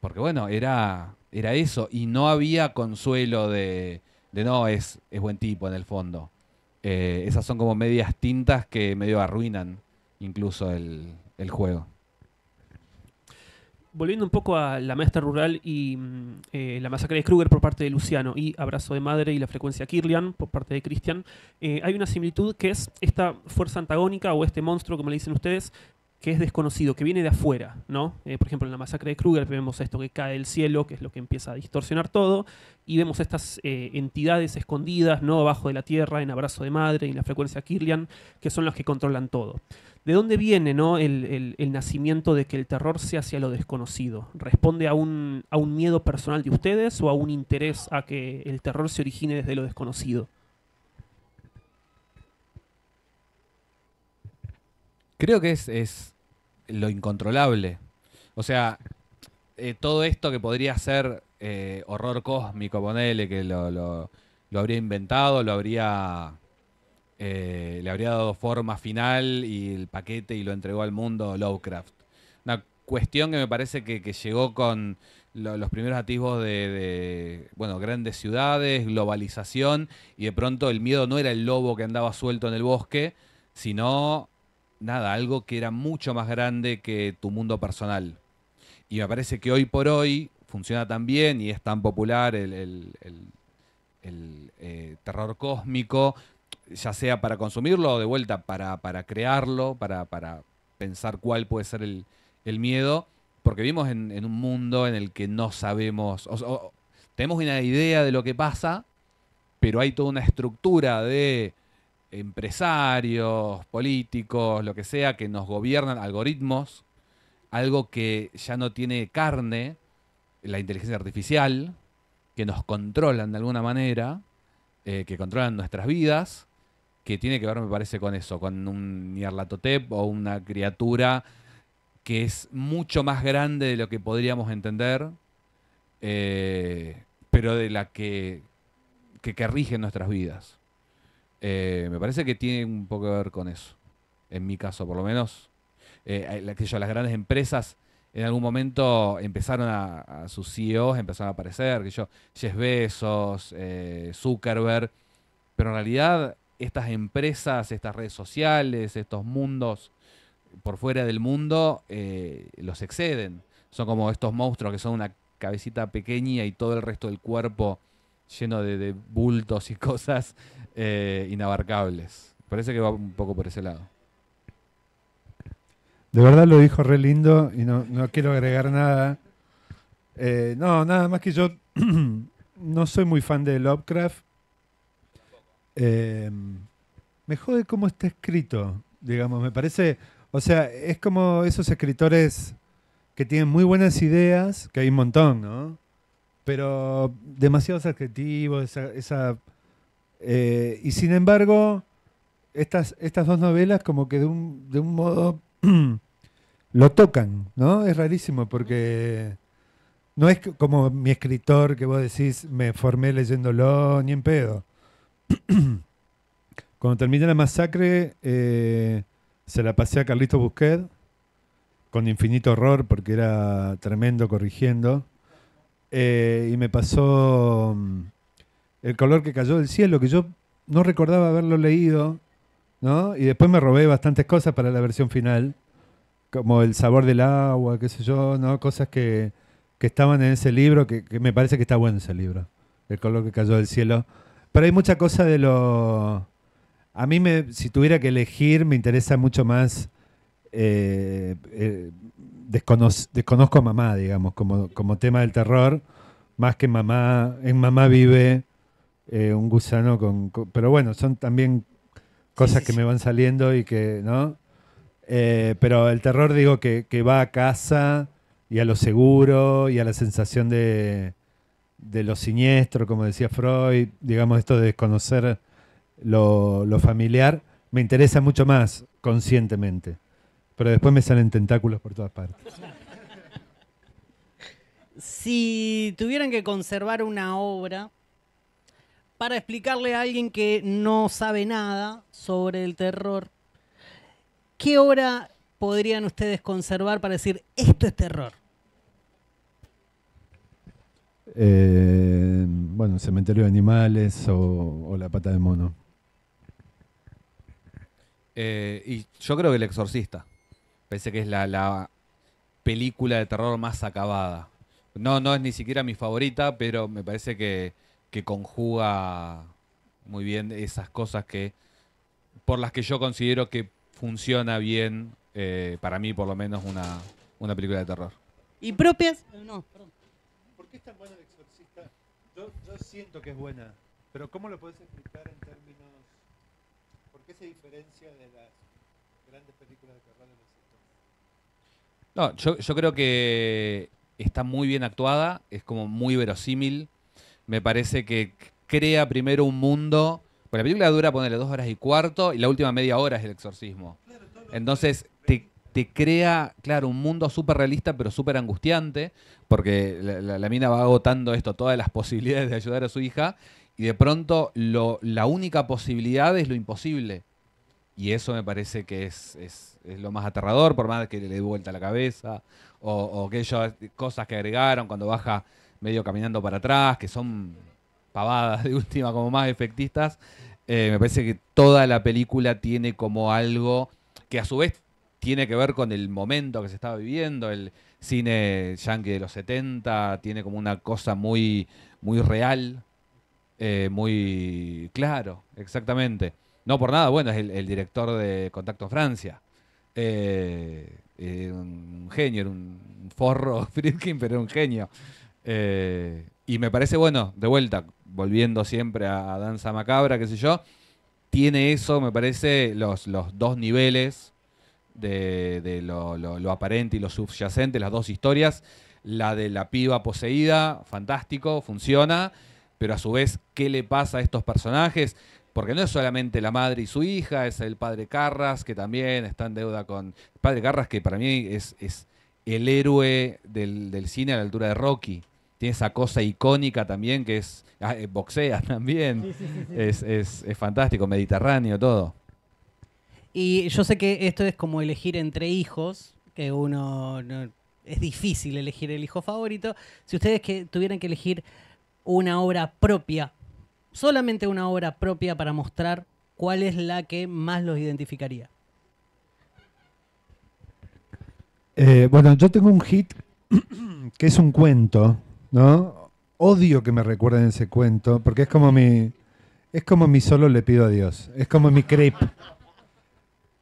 Porque bueno, era eso. Y no había consuelo de no, es buen tipo en el fondo. Esas son como medias tintas que medio arruinan incluso el juego. Volviendo un poco a La Maestra Rural y La Masacre de Kruger por parte de Luciano y Abrazo de Madre y La Frecuencia Kirlian por parte de Cristian, hay una similitud que es esta fuerza antagónica o este monstruo, como le dicen ustedes, que es desconocido, que viene de afuera, ¿no? Por ejemplo, en La Masacre de Kruger vemos esto que cae del cielo, que es lo que empieza a distorsionar todo, y vemos estas entidades escondidas, ¿no? Abajo de la tierra, en Abrazo de Madre y en La Frecuencia Kirlian, que son las que controlan todo. ¿De dónde viene, ¿no? el nacimiento de que el terror sea hacia lo desconocido? ¿Responde a un miedo personal de ustedes o a un interés a que el terror se origine desde lo desconocido? Creo que es lo incontrolable. O sea, todo esto que podría ser horror cósmico, ponele, que lo habría inventado, le habría dado forma final y el paquete y lo entregó al mundo Lovecraft. Una cuestión que me parece que llegó con los primeros atisbos de bueno, grandes ciudades, globalización, y de pronto el miedo no era el lobo que andaba suelto en el bosque, sino nada, algo que era mucho más grande que tu mundo personal. Y me parece que hoy por hoy funciona tan bien y es tan popular terror cósmico, ya sea para consumirlo o de vuelta para crearlo, para pensar cuál puede ser el miedo, porque vivimos en un mundo en el que no sabemos, tenemos una idea de lo que pasa, pero hay toda una estructura de empresarios, políticos, lo que sea, que nos gobiernan, algoritmos, algo que ya no tiene carne, la inteligencia artificial, que nos controlan de alguna manera, que controlan nuestras vidas, que tiene que ver, me parece, con eso, con un Nyarlathotep o una criatura que es mucho más grande de lo que podríamos entender, pero de la que rige nuestras vidas. Me parece que tiene un poco que ver con eso. En mi caso, por lo menos, las grandes empresas en algún momento empezaron sus CEOs empezaron a aparecer, Jeff Bezos, Zuckerberg, pero en realidad estas empresas, estas redes sociales, estos mundos por fuera del mundo, los exceden. Son como estos monstruos que son una cabecita pequeña y todo el resto del cuerpo lleno de bultos y cosas inabarcables. Parece que va un poco por ese lado. De verdad lo dijo re lindo y no quiero agregar nada. No, nada más que yo no soy muy fan de Lovecraft. Me jode cómo está escrito, digamos, me parece, o sea, es como esos escritores que tienen muy buenas ideas, que hay un montón, ¿no? Pero demasiados adjetivos, y sin embargo, estas dos novelas como que de un modo lo tocan, ¿no? Es rarísimo porque no es como mi escritor que vos decís, me formé leyéndolo, ni en pedo. Cuando terminé La Masacre, se la pasé a Carlitos Busquet, con infinito horror, porque era tremendo corrigiendo. Y me pasó El color que cayó del cielo, que yo no recordaba haberlo leído, ¿no? Y después me robé bastantes cosas para la versión final, como El sabor del agua, qué sé yo, ¿no? Cosas que estaban en ese libro, que me parece que está bueno ese libro, El color que cayó del cielo. Pero hay mucha cosa de lo... A mí, si tuviera que elegir, me interesa mucho más... desconozco a Mamá, digamos, como tema del terror, más que Mamá. En Mamá vive un gusano pero bueno, son también cosas que me van saliendo y que, ¿no? Pero el terror, digo, que va a casa y a lo seguro y a la sensación de lo siniestro, como decía Freud, digamos, esto de desconocer lo familiar, me interesa mucho más conscientemente. Pero después me salen tentáculos por todas partes. Si tuvieran que conservar una obra para explicarle a alguien que no sabe nada sobre el terror, ¿qué obra podrían ustedes conservar para decir, esto es terror? Bueno, Cementerio de Animales o La pata de mono. Y yo creo que El Exorcista. Parece que es la película de terror más acabada. No es ni siquiera mi favorita, pero me parece que conjuga muy bien esas cosas por las que yo considero que funciona bien, para mí por lo menos, una película de terror. ¿Y propias? No, perdón. ¿Por qué es tan buena El Exorcista? Yo siento que es buena, pero ¿cómo lo podés explicar en términos? ¿Por qué se diferencia de las grandes películas de terror de los 70? No, yo creo que está muy bien actuada, es como muy verosímil. Me parece que crea primero un mundo. Bueno, la película dura, ponele 2 horas y cuarto, y la última media hora es el exorcismo. Entonces te crea, claro, un mundo súper realista, pero súper angustiante, porque la mina va agotando todas las posibilidades de ayudar a su hija, y de pronto la única posibilidad es lo imposible. Y eso me parece que es lo más aterrador, por más que le dé vuelta la cabeza, o aquellas cosas que agregaron cuando baja medio caminando para atrás, que son pavadas de última, como más efectistas. Me parece que toda la película tiene como algo que a su vez tiene que ver con el momento que se estaba viviendo. El cine yankee de los 70 tiene como una cosa muy, muy real, muy claro, exactamente. No por nada, bueno, es el director de Contacto Francia. Un genio, era un forro Friedkin, pero era un genio. Y me parece, bueno, de vuelta, volviendo siempre a Danza Macabra, qué sé yo, tiene eso, me parece, los dos niveles de lo aparente y lo subyacente, las dos historias. La de la piba poseída, fantástico, funciona, pero a su vez, ¿qué le pasa a estos personajes? Porque no es solamente la madre y su hija, es el padre Carras, que también está en deuda con... El padre Carras, que para mí es el héroe del cine a la altura de Rocky. Tiene esa cosa icónica también, que es... boxea también. Sí, sí, sí, sí. Es fantástico, mediterráneo, todo. Y yo sé que esto es como elegir entre hijos, que uno es difícil elegir el hijo favorito. Si ustedes tuvieran que elegir una obra propia, solamente una obra propia para mostrar, ¿cuál es la que más los identificaría? Bueno, yo tengo un hit que es un cuento, ¿no? Odio que me recuerden ese cuento, porque es como mi solo le pido a Dios, es como mi creep.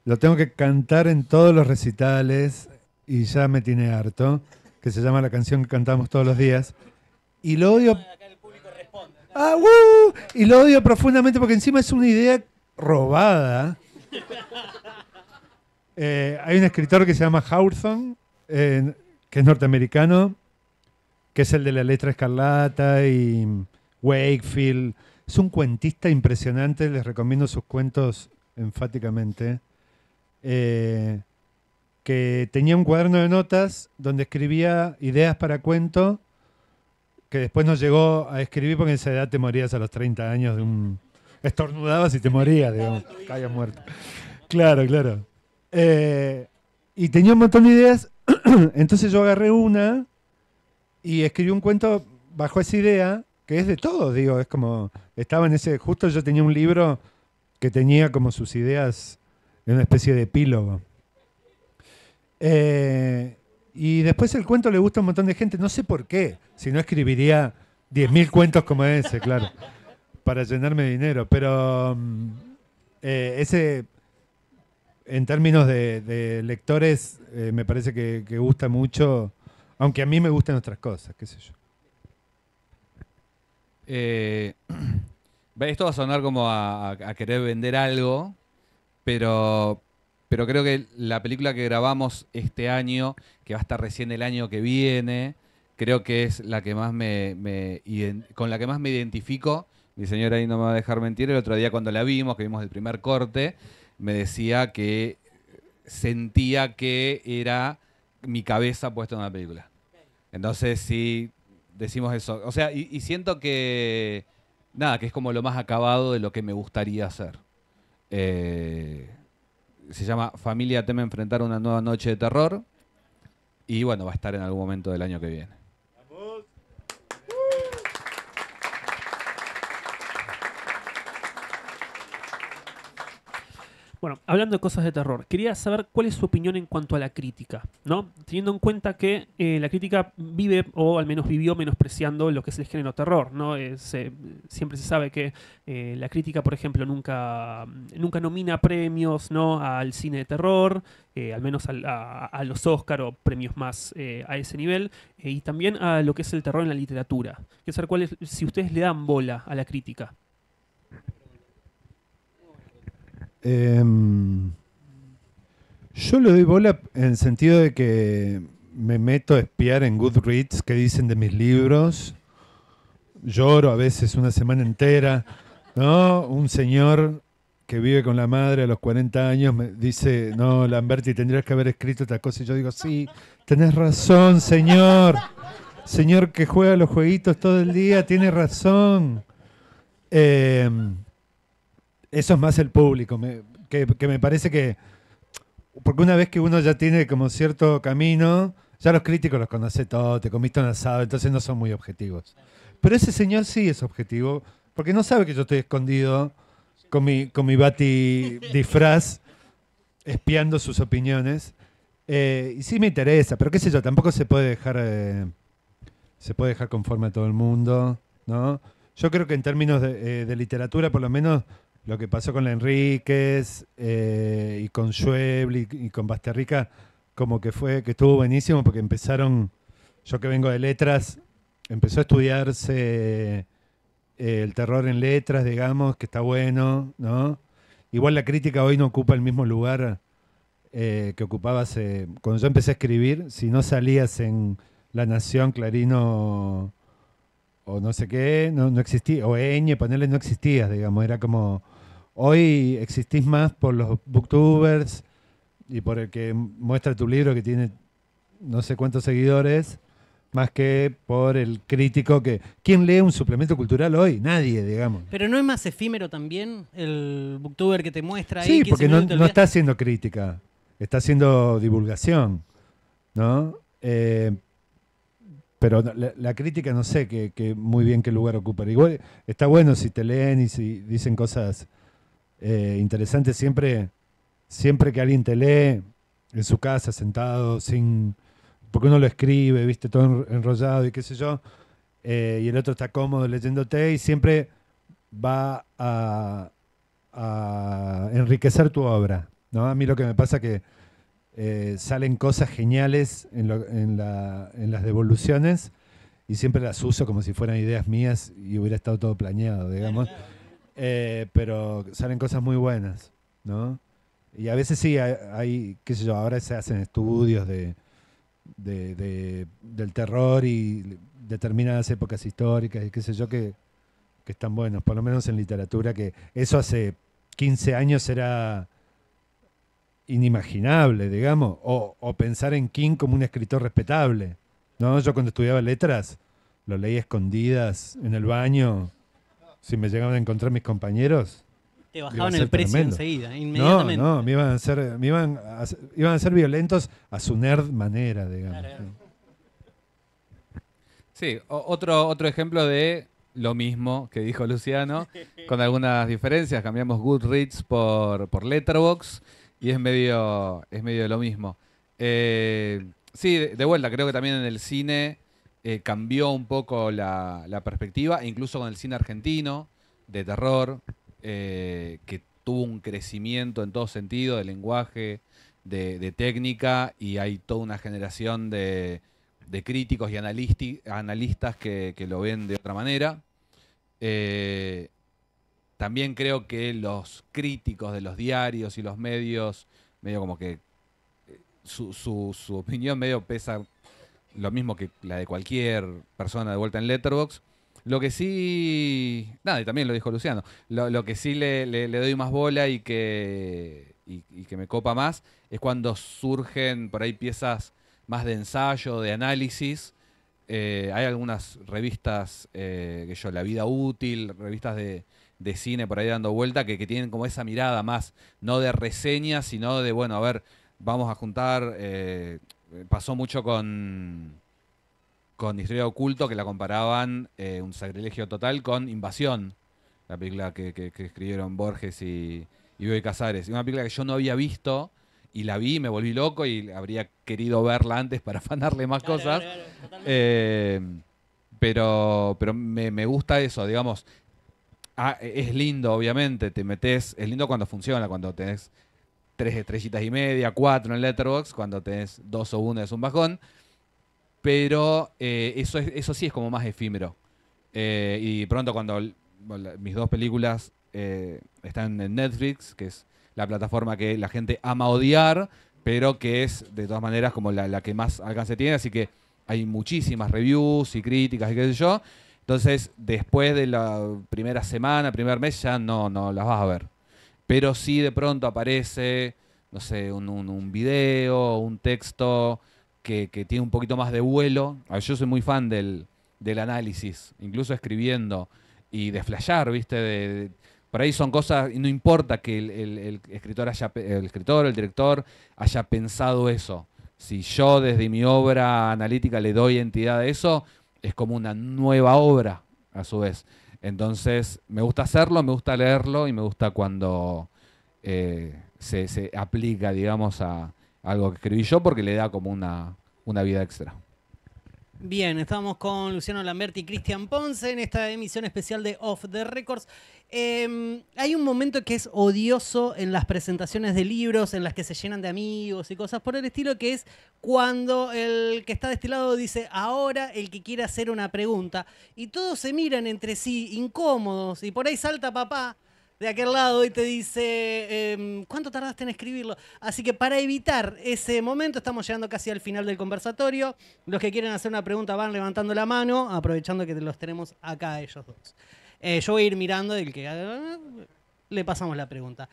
Lo tengo que cantar en todos los recitales y ya me tiene harto, que se llama La canción que cantamos todos los días. Y lo odio... ¡Ah, woo! Y lo odio profundamente porque encima es una idea robada. Hay un escritor que se llama Hawthorne, que es norteamericano, que es el de La letra escarlata y Wakefield. Es un cuentista impresionante, les recomiendo sus cuentos enfáticamente. Que tenía un cuaderno de notas donde escribía ideas para cuento que después no llegó a escribir porque en esa edad te morías a los 30 años de un... Estornudabas y te morías, digamos, caías muerto. Claro, claro. Y tenía un montón de ideas, entonces yo agarré una y escribí un cuento bajo esa idea, que es de todo, digo, es como... Estaba en ese... Justo yo tenía un libro que tenía como sus ideas en una especie de epílogo. Y después el cuento le gusta a un montón de gente, no sé por qué, si no escribiría 10.000 cuentos como ese, claro, para llenarme de dinero, pero ese, en términos de lectores, me parece que gusta mucho, aunque a mí me gustan otras cosas, qué sé yo. Esto va a sonar como a querer vender algo, pero creo que la película que grabamos este año, que va a estar recién el año que viene, creo que es la que más con la que más me identifico. Mi señora ahí no me va a dejar mentir. El otro día cuando la vimos, que vimos el primer corte, me decía que sentía que era mi cabeza puesta en una película. Entonces sí, decimos eso. O sea, y siento que, nada, que es como lo más acabado de lo que me gustaría hacer. Se llama Familia teme enfrentar una nueva noche de terror. Y bueno, va a estar en algún momento del año que viene. Bueno, hablando de cosas de terror, quería saber cuál es su opinión en cuanto a la crítica, ¿no? Teniendo en cuenta que la crítica vive, o al menos vivió, menospreciando lo que es el género terror, ¿no? Siempre se sabe que la crítica, por ejemplo, nunca nomina premios, ¿no?, al cine de terror, al menos a los Oscar o premios más a ese nivel, y también a lo que es el terror en la literatura. Quiero saber si ustedes le dan bola a la crítica. Yo le doy bola en el sentido de que me meto a espiar en Goodreads qué dicen de mis libros. Lloro a veces una semana entera, ¿no? Un señor que vive con la madre a los 40 años me dice, no, Lamberti, tendrías que haber escrito esta cosa. Y yo digo, sí, tenés razón, señor. Señor que juega los jueguitos todo el día, tiene razón. Eso es más el público, que me parece que... Porque una vez que uno ya tiene como cierto camino, ya los críticos los conoce todos, te comiste un asado, entonces no son muy objetivos. Pero ese señor sí es objetivo, porque no sabe que yo estoy escondido con mi bati disfraz, espiando sus opiniones. Y sí me interesa, pero qué sé yo, tampoco se puede dejar conforme a todo el mundo, ¿no? Yo creo que en términos de literatura, por lo menos, lo que pasó con la Enríquez y con Schweblin y con Basterrica, como que estuvo buenísimo porque empezaron, yo que vengo de letras, empezó a estudiarse el terror en letras, digamos, que está bueno, ¿no? Igual la crítica hoy no ocupa el mismo lugar que ocupaba cuando yo empecé a escribir. Si no salías en La Nación, Clarín o no sé qué, no existía, o Eñe, ponerle, no existías, digamos, era como, hoy existís más por los booktubers y por el que muestra tu libro que tiene no sé cuántos seguidores, más que por el crítico que... ¿Quién lee un suplemento cultural hoy? Nadie, digamos. Pero ¿no es más efímero también el booktuber que te muestra ahí? Sí, 15 porque minutos del no día? está haciendo crítica, está haciendo divulgación, ¿no? Pero la crítica no sé muy bien qué lugar ocupa. Igual está bueno si te leen y si dicen cosas interesantes. Siempre que alguien te lee en su casa, sentado, porque uno lo escribe, viste, todo enrollado y qué sé yo, y el otro está cómodo leyéndote y siempre va a enriquecer tu obra, ¿no? A mí lo que me pasa que salen cosas geniales en las devoluciones y siempre las uso como si fueran ideas mías y hubiera estado todo planeado, digamos. Pero salen cosas muy buenas, ¿no? Y a veces sí, hay qué sé yo, ahora se hacen estudios del terror y determinadas épocas históricas y qué sé yo que están buenos, por lo menos en literatura, que eso hace 15 años era inimaginable, digamos, o pensar en King como un escritor respetable, ¿no? Yo cuando estudiaba letras lo leía a escondidas en el baño, si me llegaban a encontrar mis compañeros. Te Iba a bajaban ser el precio tremendo. enseguida, inmediatamente. No, iban a ser violentos a su nerd manera, digamos. Claro, claro. Sí, otro ejemplo de lo mismo que dijo Luciano, con algunas diferencias. Cambiamos Goodreads por Letterboxd y es medio lo mismo. Sí, de vuelta, creo que también en el cine cambió un poco la perspectiva, incluso con el cine argentino de terror, que tuvo un crecimiento en todo sentido, de lenguaje, de técnica, y hay toda una generación de críticos y analistas que lo ven de otra manera. También creo que los críticos de los diarios y los medios, medio como que su opinión medio pesa lo mismo que la de cualquier persona de vuelta en Letterboxd. Lo que sí, nada, y también lo dijo Luciano, lo que sí le doy más bola y que me copa más es cuando surgen por ahí piezas más de ensayo, de análisis. Hay algunas revistas, La Vida Útil, revistas de cine por ahí dando vuelta, que tienen como esa mirada más, no de reseña, sino de, bueno, a ver, vamos a juntar, pasó mucho con Historia de Oculto, que la comparaban, un sacrilegio total, con Invasión, la película que escribieron Borges y Bioy Casares. Y una película que yo no había visto, y la vi, me volví loco y habría querido verla antes para afanarle más cosas. Claro, totalmente. Pero me gusta eso, digamos. Es lindo, obviamente, es lindo cuando funciona, cuando tenés 3 estrellitas y media, 4 en Letterboxd, cuando tenés 2 o 1 es un bajón. Pero eso sí es como más efímero. Y pronto cuando mis 2 películas están en Netflix, que es la plataforma que la gente ama odiar, pero que es de todas maneras como la que más alcance tiene, así que hay muchísimas reviews y críticas y qué sé yo. Entonces, después de la primera semana, primer mes, ya no las vas a ver. Pero sí de pronto aparece, no sé, un video, un texto que tiene un poquito más de vuelo. Yo soy muy fan del análisis, incluso escribiendo y de flashear, ¿viste? Por ahí son cosas, y no importa que el escritor el director haya pensado eso. Si yo desde mi obra analítica le doy entidad a eso, es como una nueva obra a su vez. Entonces, me gusta hacerlo, me gusta leerlo y me gusta cuando se aplica, digamos, a algo que escribí yo porque le da como una vida extra. Bien, estamos con Luciano Lamberti y Cristian Ponce en esta emisión especial de Off the Records. Hay un momento que es odioso en las presentaciones de libros, en las que se llenan de amigos y cosas por el estilo, que es cuando el que está de este lado dice, ahora el que quiere hacer una pregunta, y todos se miran entre sí, incómodos, y por ahí salta papá de aquel lado y te dice, ¿cuánto tardaste en escribirlo? Así que para evitar ese momento, estamos llegando casi al final del conversatorio. Los que quieren hacer una pregunta van levantando la mano, aprovechando que los tenemos acá ellos dos. Yo voy a ir mirando, el que le pasamos la pregunta.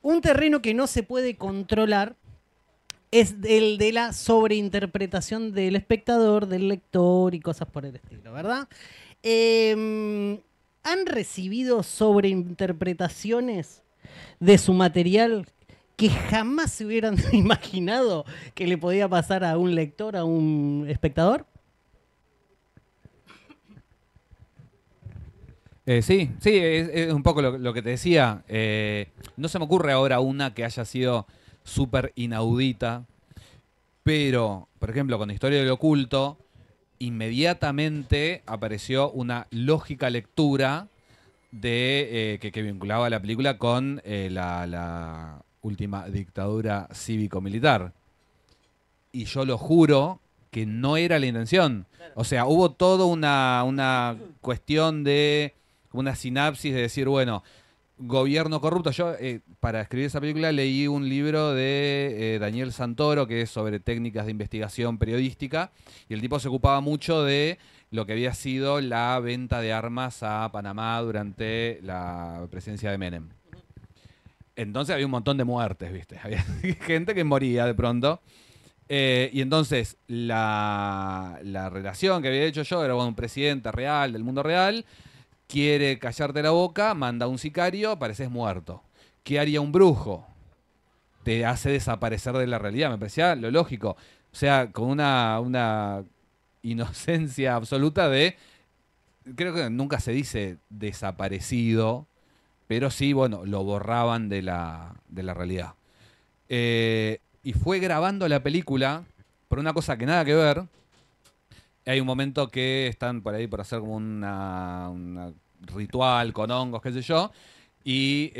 Un terreno que no se puede controlar es el de la sobreinterpretación del espectador, del lector y cosas por el estilo, ¿verdad? ¿Han recibido sobreinterpretaciones de su material que jamás se hubieran imaginado que le podía pasar a un lector, a un espectador? Sí, es un poco lo que te decía. No se me ocurre ahora una que haya sido súper inaudita, pero, por ejemplo, con Historia del Oculto, inmediatamente apareció una lógica lectura que vinculaba la película con la última dictadura cívico-militar. Y yo lo juro que no era la intención. O sea, hubo toda una cuestión de una sinapsis de decir, bueno, gobierno corrupto. Yo, para escribir esa película, leí un libro de Daniel Santoro, que es sobre técnicas de investigación periodística, y el tipo se ocupaba mucho de lo que había sido la venta de armas a Panamá durante la presidencia de Menem. Entonces había un montón de muertes, ¿viste? Había gente que moría de pronto. Y entonces la relación que había hecho yo era con un presidente real, del mundo real, quiere callarte la boca, manda a un sicario, pareces muerto. ¿Qué haría un brujo? Te hace desaparecer de la realidad. Me parecía lo lógico. O sea, con una inocencia absoluta de... Creo que nunca se dice desaparecido, pero sí, bueno, lo borraban de la realidad. Y fue grabando la película por una cosa que nada que ver. Hay un momento que están por ahí por hacer como una ritual con hongos, qué sé yo, y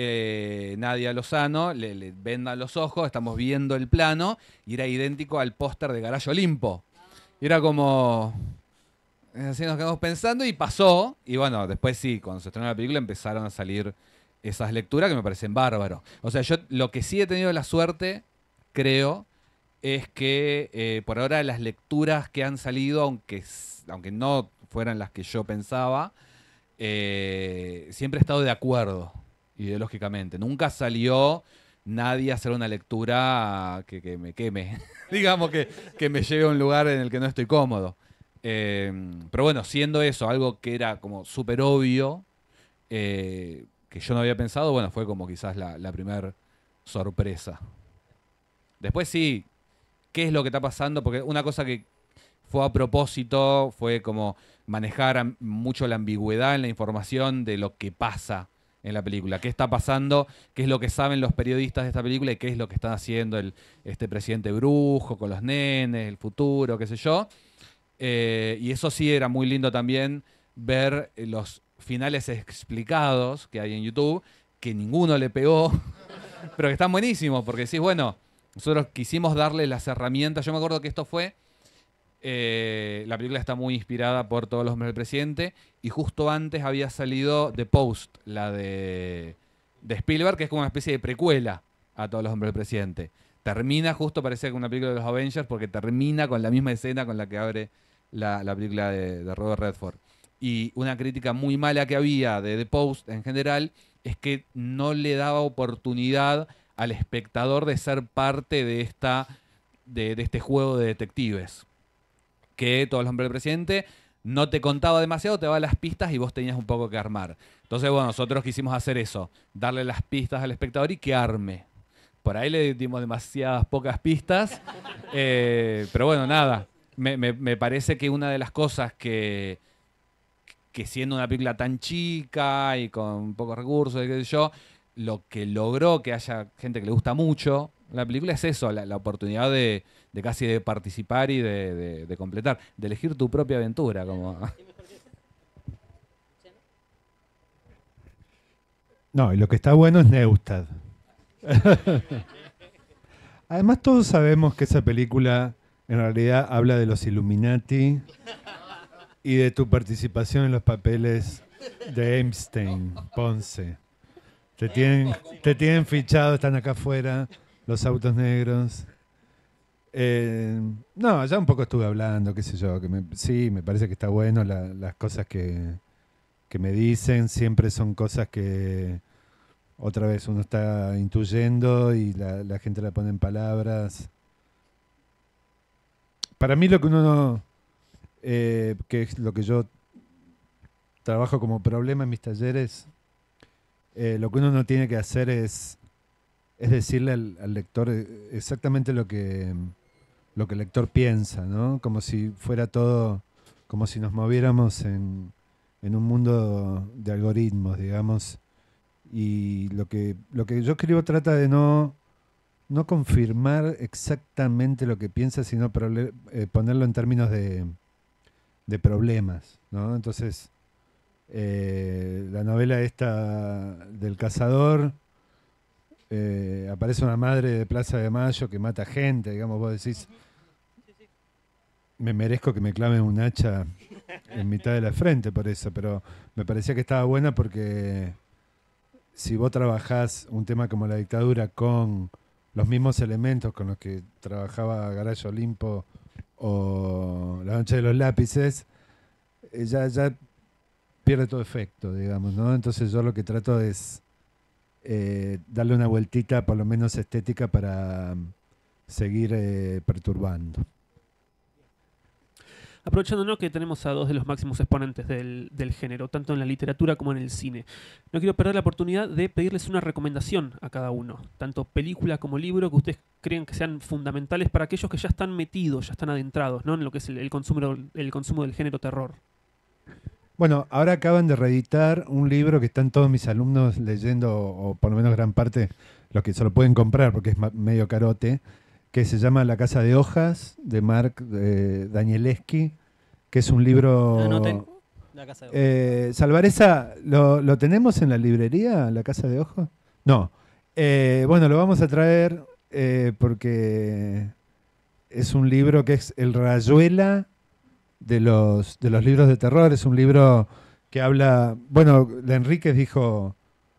Nadia Lozano le vendan los ojos, estamos viendo el plano, y era idéntico al póster de Garage Olimpo. Y era como... Así nos quedamos pensando y pasó. Y bueno, después sí, cuando se estrenó la película empezaron a salir esas lecturas que me parecen bárbaros. O sea, yo lo que sí he tenido la suerte, creo, es que por ahora las lecturas que han salido, aunque no fueran las que yo pensaba, siempre he estado de acuerdo ideológicamente. Nunca salió nadie a hacer una lectura que me queme, digamos, que me lleve a un lugar en el que no estoy cómodo. Pero bueno, siendo eso algo que era como súper obvio, que yo no había pensado, bueno, fue como quizás la primera sorpresa. Después sí, ¿qué es lo que está pasando? Porque una cosa que fue a propósito fue como manejar mucho la ambigüedad en la información de lo que pasa en la película. ¿Qué está pasando? ¿Qué es lo que saben los periodistas de esta película? ¿Y qué es lo que están haciendo este presidente brujo con los nenes, el futuro, qué sé yo? Y eso sí era muy lindo también ver los finales explicados que hay en YouTube, que ninguno le pegó, pero que están buenísimos, porque decís, bueno, nosotros quisimos darle las herramientas. Yo me acuerdo que esto fue... la película está muy inspirada por Todos los hombres del presidente, y justo antes había salido The Post, la de Spielberg, que es como una especie de precuela a Todos los hombres del presidente. Termina justo, parecía como una película de los Avengers, porque termina con la misma escena con la que abre la película de Robert Redford. Y una crítica muy mala que había de The Post en general es que no le daba oportunidad al espectador de ser parte de este juego de detectives. Que Todos los hombres del presidente no te contaba demasiado, te daba las pistas y vos tenías un poco que armar. Entonces, bueno, nosotros quisimos hacer eso, darle las pistas al espectador y que arme. Por ahí le dimos demasiadas pocas pistas, pero bueno, nada. Me parece que una de las cosas que siendo una película tan chica y con pocos recursos, qué sé yo, lo que logró que haya gente que le gusta mucho La película es eso, la oportunidad de casi de participar y de completar, de elegir tu propia aventura. Como... No, y lo que está bueno es Neustadt. Además, todos sabemos que esa película en realidad habla de los Illuminati y de tu participación en los papeles de Epstein, Ponce. Te tienen fichado, están acá afuera, los autos negros. No, ya un poco estuve hablando, qué sé yo, sí, me parece que está bueno las cosas que me dicen, siempre son cosas que otra vez uno está intuyendo y la gente la pone en palabras. Para mí lo que uno, que es lo que yo trabajo como problema en mis talleres, lo que uno no tiene que hacer es decirle al lector exactamente lo que el lector piensa, ¿no? Como si fuera todo, como si nos moviéramos en un mundo de algoritmos, digamos. Y lo que yo escribo trata de no confirmar exactamente lo que piensa, sino ponerlo en términos de problemas, ¿no? Entonces, la novela esta del cazador, aparece una madre de Plaza de Mayo que mata gente, digamos, vos decís, me merezco que me claven un hacha en mitad de la frente por eso, pero me parecía que estaba buena porque si vos trabajás un tema como la dictadura con los mismos elementos con los que trabajaba Garayo Olimpo o La Noche de los Lápices, ya pierde todo efecto, digamos, ¿no? Entonces yo lo que trato es darle una vueltita, por lo menos estética, para seguir perturbando. Aprovechando, ¿no?, que tenemos a dos de los máximos exponentes del género, tanto en la literatura como en el cine, no quiero perder la oportunidad de pedirles una recomendación a cada uno, tanto película como libro, que ustedes creen que sean fundamentales para aquellos que ya están metidos, ya están adentrados, ¿no?, en lo que es el consumo del género terror. Bueno, ahora acaban de reeditar un libro que están todos mis alumnos leyendo, o por lo menos gran parte, los que se lo pueden comprar porque es medio carote, que se llama La Casa de Hojas, de Mark Danielewski, que es un libro... Anoten. La Casa de Hojas. Salvareza, ¿lo tenemos en la librería, La Casa de Hojas? No. Bueno, lo vamos a traer porque es un libro que es el Rayuela de los libros de terror. Es un libro que habla... Bueno, de Enríquez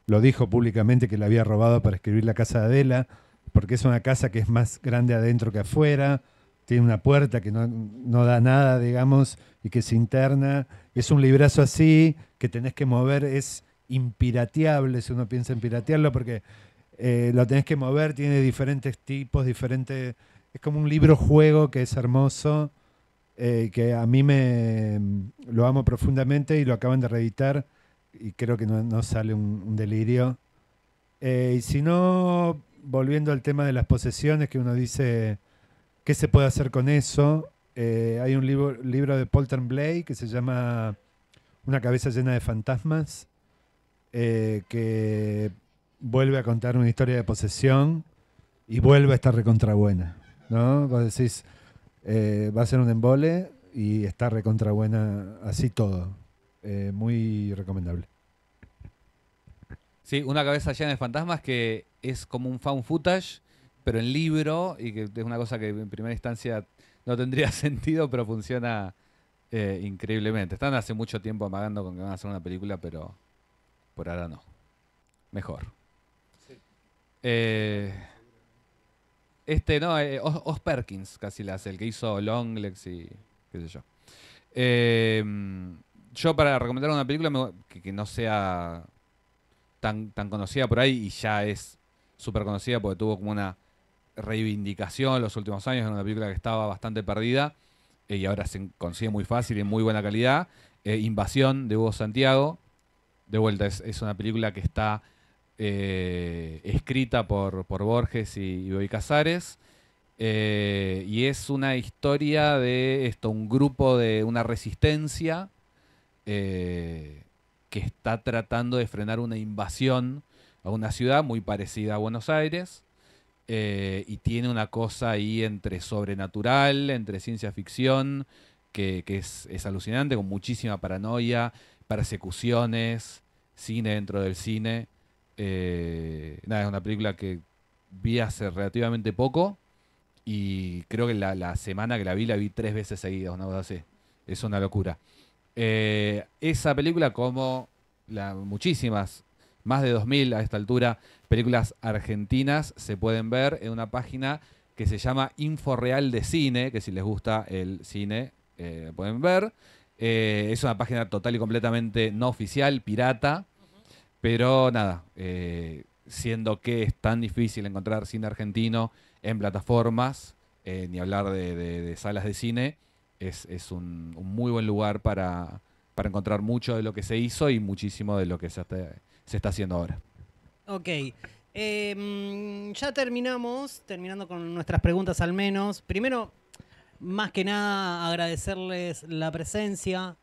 lo dijo públicamente que le había robado para escribir La Casa de Adela, porque es una casa que es más grande adentro que afuera, tiene una puerta que no da nada, digamos, y que es interna. Es un librazo así, que tenés que mover, es impirateable, si uno piensa en piratearlo, porque lo tenés que mover, tiene diferentes tipos, es como un libro juego que es hermoso, que a mí lo amo profundamente y lo acaban de reeditar, y creo que no sale un delirio. Y si no... Volviendo al tema de las posesiones, que uno dice, ¿qué se puede hacer con eso? Hay un libro de Paul Tremblay que se llama Una cabeza llena de fantasmas, que vuelve a contar una historia de posesión y vuelve a estar recontra buena, ¿no? Vos decís, va a ser un embole y está recontra buena, así todo. Muy recomendable. Sí, Una cabeza llena de fantasmas, que es como un found footage, pero en libro, y que es una cosa que en primera instancia no tendría sentido, pero funciona increíblemente. Están hace mucho tiempo amagando con que van a hacer una película, pero por ahora no. Mejor. Sí. Oz Perkins casi la hace, el que hizo Longlegs y qué sé yo. Yo, para recomendar una película que no sea tan conocida por ahí, y ya es súper conocida porque tuvo como una reivindicación en los últimos años, en una película que estaba bastante perdida y ahora se consigue muy fácil y en muy buena calidad. Invasión, de Hugo Santiago. De vuelta, es una película que está escrita por Borges y Bioy Casares, y es una historia de un grupo de una resistencia que está tratando de frenar una invasión a una ciudad muy parecida a Buenos Aires, y tiene una cosa ahí entre sobrenatural, entre ciencia ficción, que es alucinante, con muchísima paranoia, persecuciones, cine dentro del cine. Nada, es una película que vi hace relativamente poco y creo que la semana que la vi 3 veces seguidas, una cosa así. Es una locura. Esa película, como muchísimas, más de 2000 a esta altura, películas argentinas, se pueden ver en una página que se llama Inforeal de Cine, que si les gusta el cine, pueden ver. Es una página total y completamente no oficial, pirata, pero nada, siendo que es tan difícil encontrar cine argentino en plataformas, ni hablar de salas de cine, es un muy buen lugar para encontrar mucho de lo que se hizo y muchísimo de lo que se está haciendo ahora. Ok. Ya terminando con nuestras preguntas al menos. Primero, más que nada, agradecerles la presencia.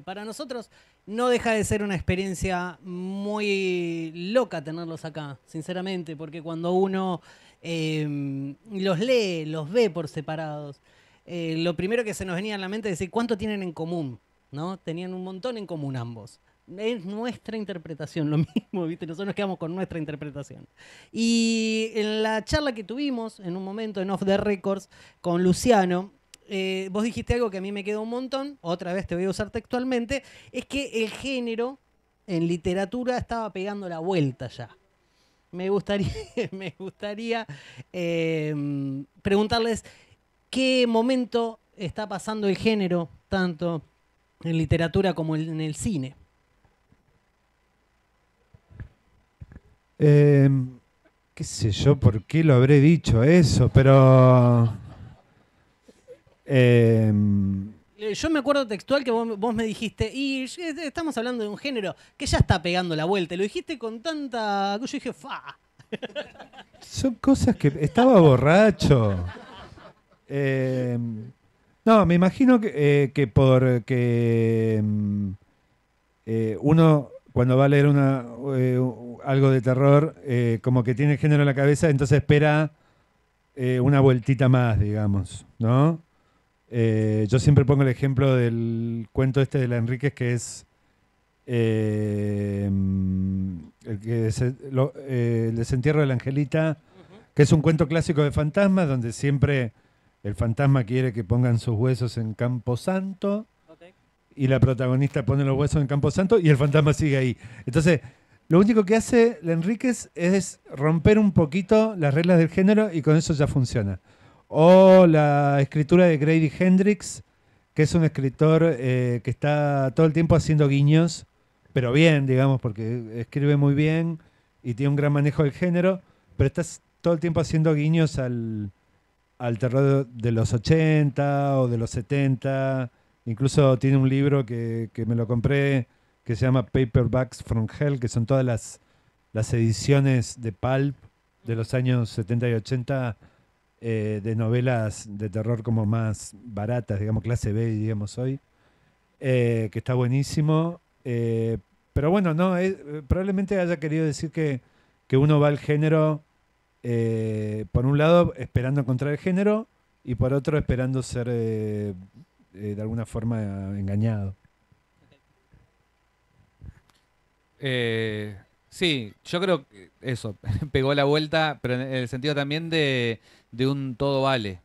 Para nosotros no deja de ser una experiencia muy loca tenerlos acá, sinceramente, porque cuando uno los lee, los ve por separados, lo primero que se nos venía a la mente es decir, ¿cuánto tienen en común? ¿No? Tenían un montón en común ambos. Es nuestra interpretación, lo mismo, ¿viste? Nosotros nos quedamos con nuestra interpretación. Y en la charla que tuvimos, en un momento en Off the Records, con Luciano, vos dijiste algo que a mí me quedó un montón, otra vez te voy a usar textualmente, es que el género en literatura estaba pegando la vuelta ya. Me gustaría preguntarles qué momento está pasando el género, tanto en literatura como en el cine. Qué sé yo, por qué lo habré dicho eso, pero... Yo me acuerdo textual que vos me dijiste, y estamos hablando de un género que ya está pegando la vuelta. Lo dijiste con tanta... Yo dije, ¡fa! Son cosas que... Estaba borracho. No, me imagino que porque uno cuando va a leer algo de terror, como que tiene el género en la cabeza, entonces espera una vueltita más, digamos, ¿no? Yo siempre pongo el ejemplo del cuento este de la Enríquez, que es el desentierro de la Angelita, que es un cuento clásico de fantasmas, donde siempre el fantasma quiere que pongan sus huesos en Camposanto, y la protagonista pone los huesos en Camposanto y el fantasma sigue ahí. Entonces, lo único que hace la Enríquez es romper un poquito las reglas del género y con eso ya funciona. O la escritura de Grady Hendrix, que es un escritor que está todo el tiempo haciendo guiños, pero bien, digamos, porque escribe muy bien y tiene un gran manejo del género, pero está todo el tiempo haciendo guiños al terror de los 80 o de los 70. Incluso tiene un libro que me lo compré que se llama Paperbacks from Hell, que son todas las ediciones de Pulp de los años 70 y 80 de novelas de terror como más baratas, digamos, clase B, digamos hoy, que está buenísimo. Pero bueno, no, probablemente haya querido decir que uno va al género, por un lado, esperando encontrar el género, y por otro, esperando ser de alguna forma engañado. Sí, yo creo que eso, pegó la vuelta, pero en el sentido también de un todo vale.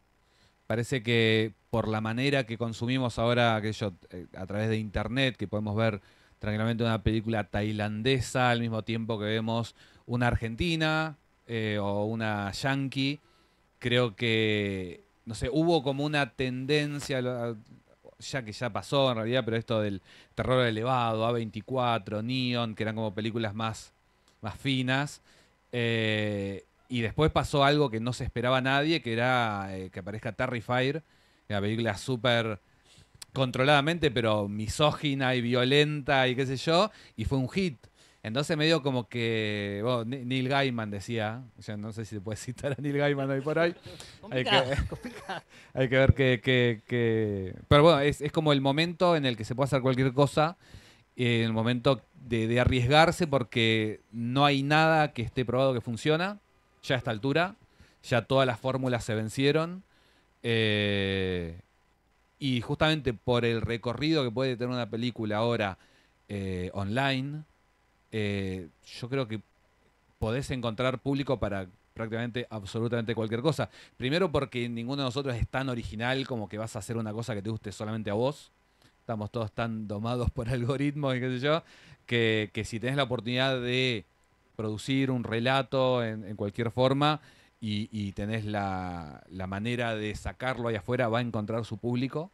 Parece que por la manera que consumimos ahora a través de internet, que podemos ver tranquilamente una película tailandesa al mismo tiempo que vemos una argentina o una yankee, creo que, no sé, hubo como una tendencia, ya pasó en realidad, pero esto del terror elevado, A24, Neon, que eran como películas más finas. Y después pasó algo que no se esperaba a nadie, que era que aparezca Terrifier, una película súper controladamente, pero misógina y violenta y qué sé yo, y fue un hit. Entonces medio como que Neil Gaiman decía, ya no sé si se puede citar a Neil Gaiman hoy por hoy. Hay que ver que... Pero bueno, es como el momento en el que se puede hacer cualquier cosa, el momento de arriesgarse, porque no hay nada que esté probado que funciona ya a esta altura. ya todas las fórmulas se vencieron. Y justamente por el recorrido que puede tener una película ahora online, yo creo que podés encontrar público para prácticamente absolutamente cualquier cosa. Primero porque ninguno de nosotros es tan original como que vas a hacer una cosa que te guste solamente a vos. Estamos todos tan domados por algoritmos y qué sé yo, que si tenés la oportunidad de producir un relato en cualquier forma y tenés la manera de sacarlo ahí afuera, va a encontrar su público.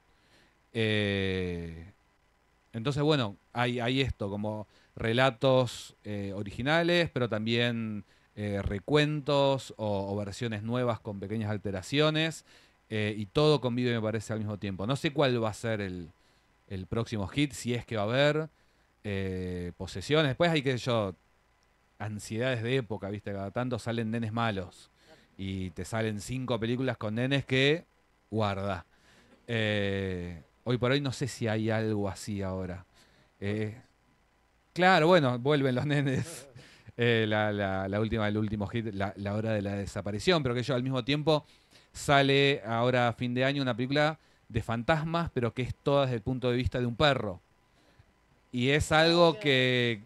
Entonces, bueno, hay esto, como relatos originales, pero también recuentos o versiones nuevas con pequeñas alteraciones, y todo convive, me parece, al mismo tiempo. No sé cuál va a ser el próximo hit, si es que va a haber posesiones. Después hay, qué sé yo, ansiedades de época, ¿viste? Cada tanto salen nenes malos y te salen 5 películas con nenes que guarda. Hoy por hoy no sé si hay algo así ahora. Claro, bueno, vuelven los nenes. El último hit, la hora de la desaparición, pero que yo al mismo tiempo sale ahora a fin de año una película de fantasmas, pero que es toda desde el punto de vista de un perro. Y es algo que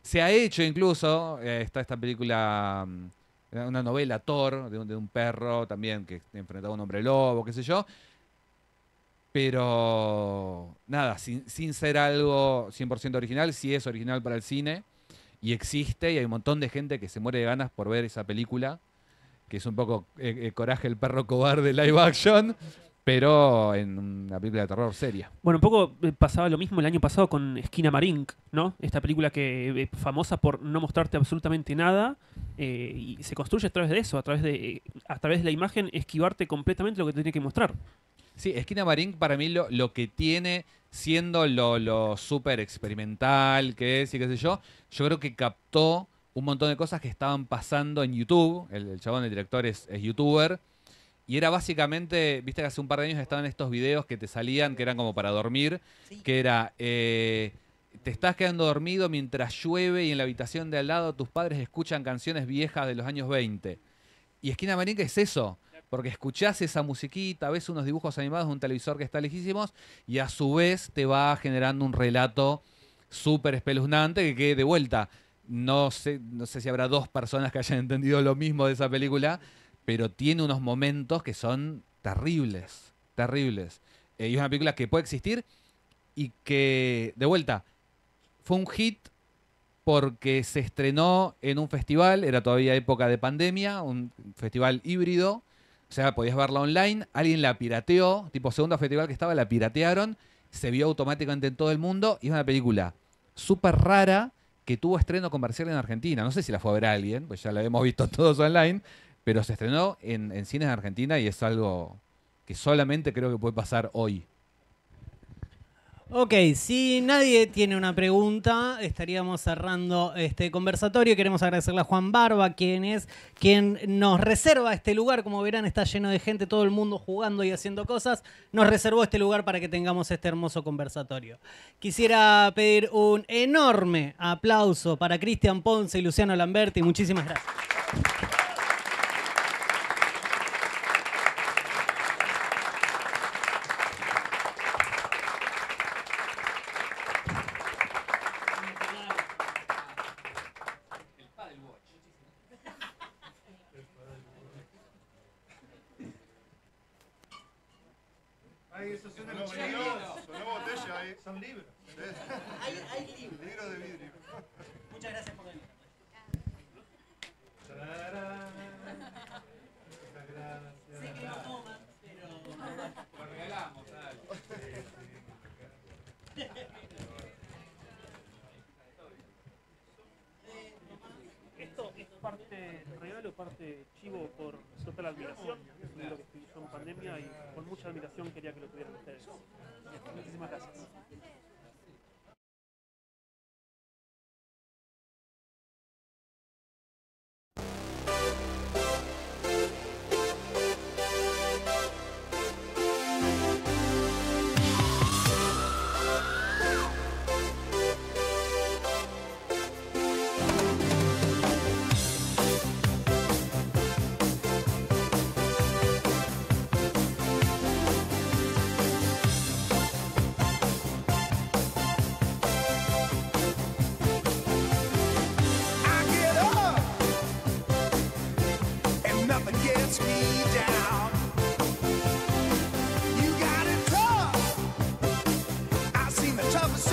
se ha hecho incluso. Está esta película, una novela, Thor, de un perro también que enfrentaba a un hombre lobo, qué sé yo. Pero nada, sin ser algo 100% original, sí es original para el cine. Y existe, y hay un montón de gente que se muere de ganas por ver esa película, que es un poco Coraje el perro cobarde live action, pero en una película de terror seria. Bueno, un poco pasaba lo mismo el año pasado con Esquina Marink, ¿no? Esta película que es famosa por no mostrarte absolutamente nada, y se construye a través de eso, a través de la imagen, esquivarte completamente lo que te tiene que mostrar. Sí, Esquina Marink para mí lo que tiene, siendo lo súper experimental que es y qué sé yo creo que captó un montón de cosas que estaban pasando en YouTube. El chabón, el director, es youtuber. Y era básicamente, viste que hace un par de años estaban estos videos que te salían, que eran como para dormir, sí. Que era, te estás quedando dormido mientras llueve y en la habitación de al lado tus padres escuchan canciones viejas de los años 20. Y Esquina Marink es eso. Porque escuchás esa musiquita, ves unos dibujos animados de un televisor que está lejísimos y a su vez te va generando un relato súper espeluznante que de vuelta, no sé si habrá 2 personas que hayan entendido lo mismo de esa película, pero tiene unos momentos que son terribles, terribles. Y es una película que puede existir y que, de vuelta, fue un hit porque se estrenó en un festival, era todavía época de pandemia, un festival híbrido. O sea, podías verla online, alguien la pirateó, tipo segundo festival que estaba, la piratearon, se vio automáticamente en todo el mundo, y es una película súper rara que tuvo estreno comercial en Argentina. No sé si la fue a ver alguien, pues ya la hemos visto todos online, pero se estrenó en cines de Argentina y es algo que solamente creo que puede pasar hoy. Ok, si nadie tiene una pregunta, estaríamos cerrando este conversatorio. Queremos agradecerle a Juan Barba, quien nos reserva este lugar. Como verán, está lleno de gente, todo el mundo jugando y haciendo cosas. Nos reservó este lugar para que tengamos este hermoso conversatorio. Quisiera pedir un enorme aplauso para Cristian Ponce y Luciano Lamberti. Muchísimas gracias. Son libros. Hay libros. Libros de vidrio. Muchas gracias por venir. Sé que no toman, pero Lo regalamos, dale. Esto es parte regalo, parte chivo por total admiración. Es un libro que escribí yo en pandemia y con mucha admiración quería que lo tuvieran ustedes. Muchísimas gracias. travel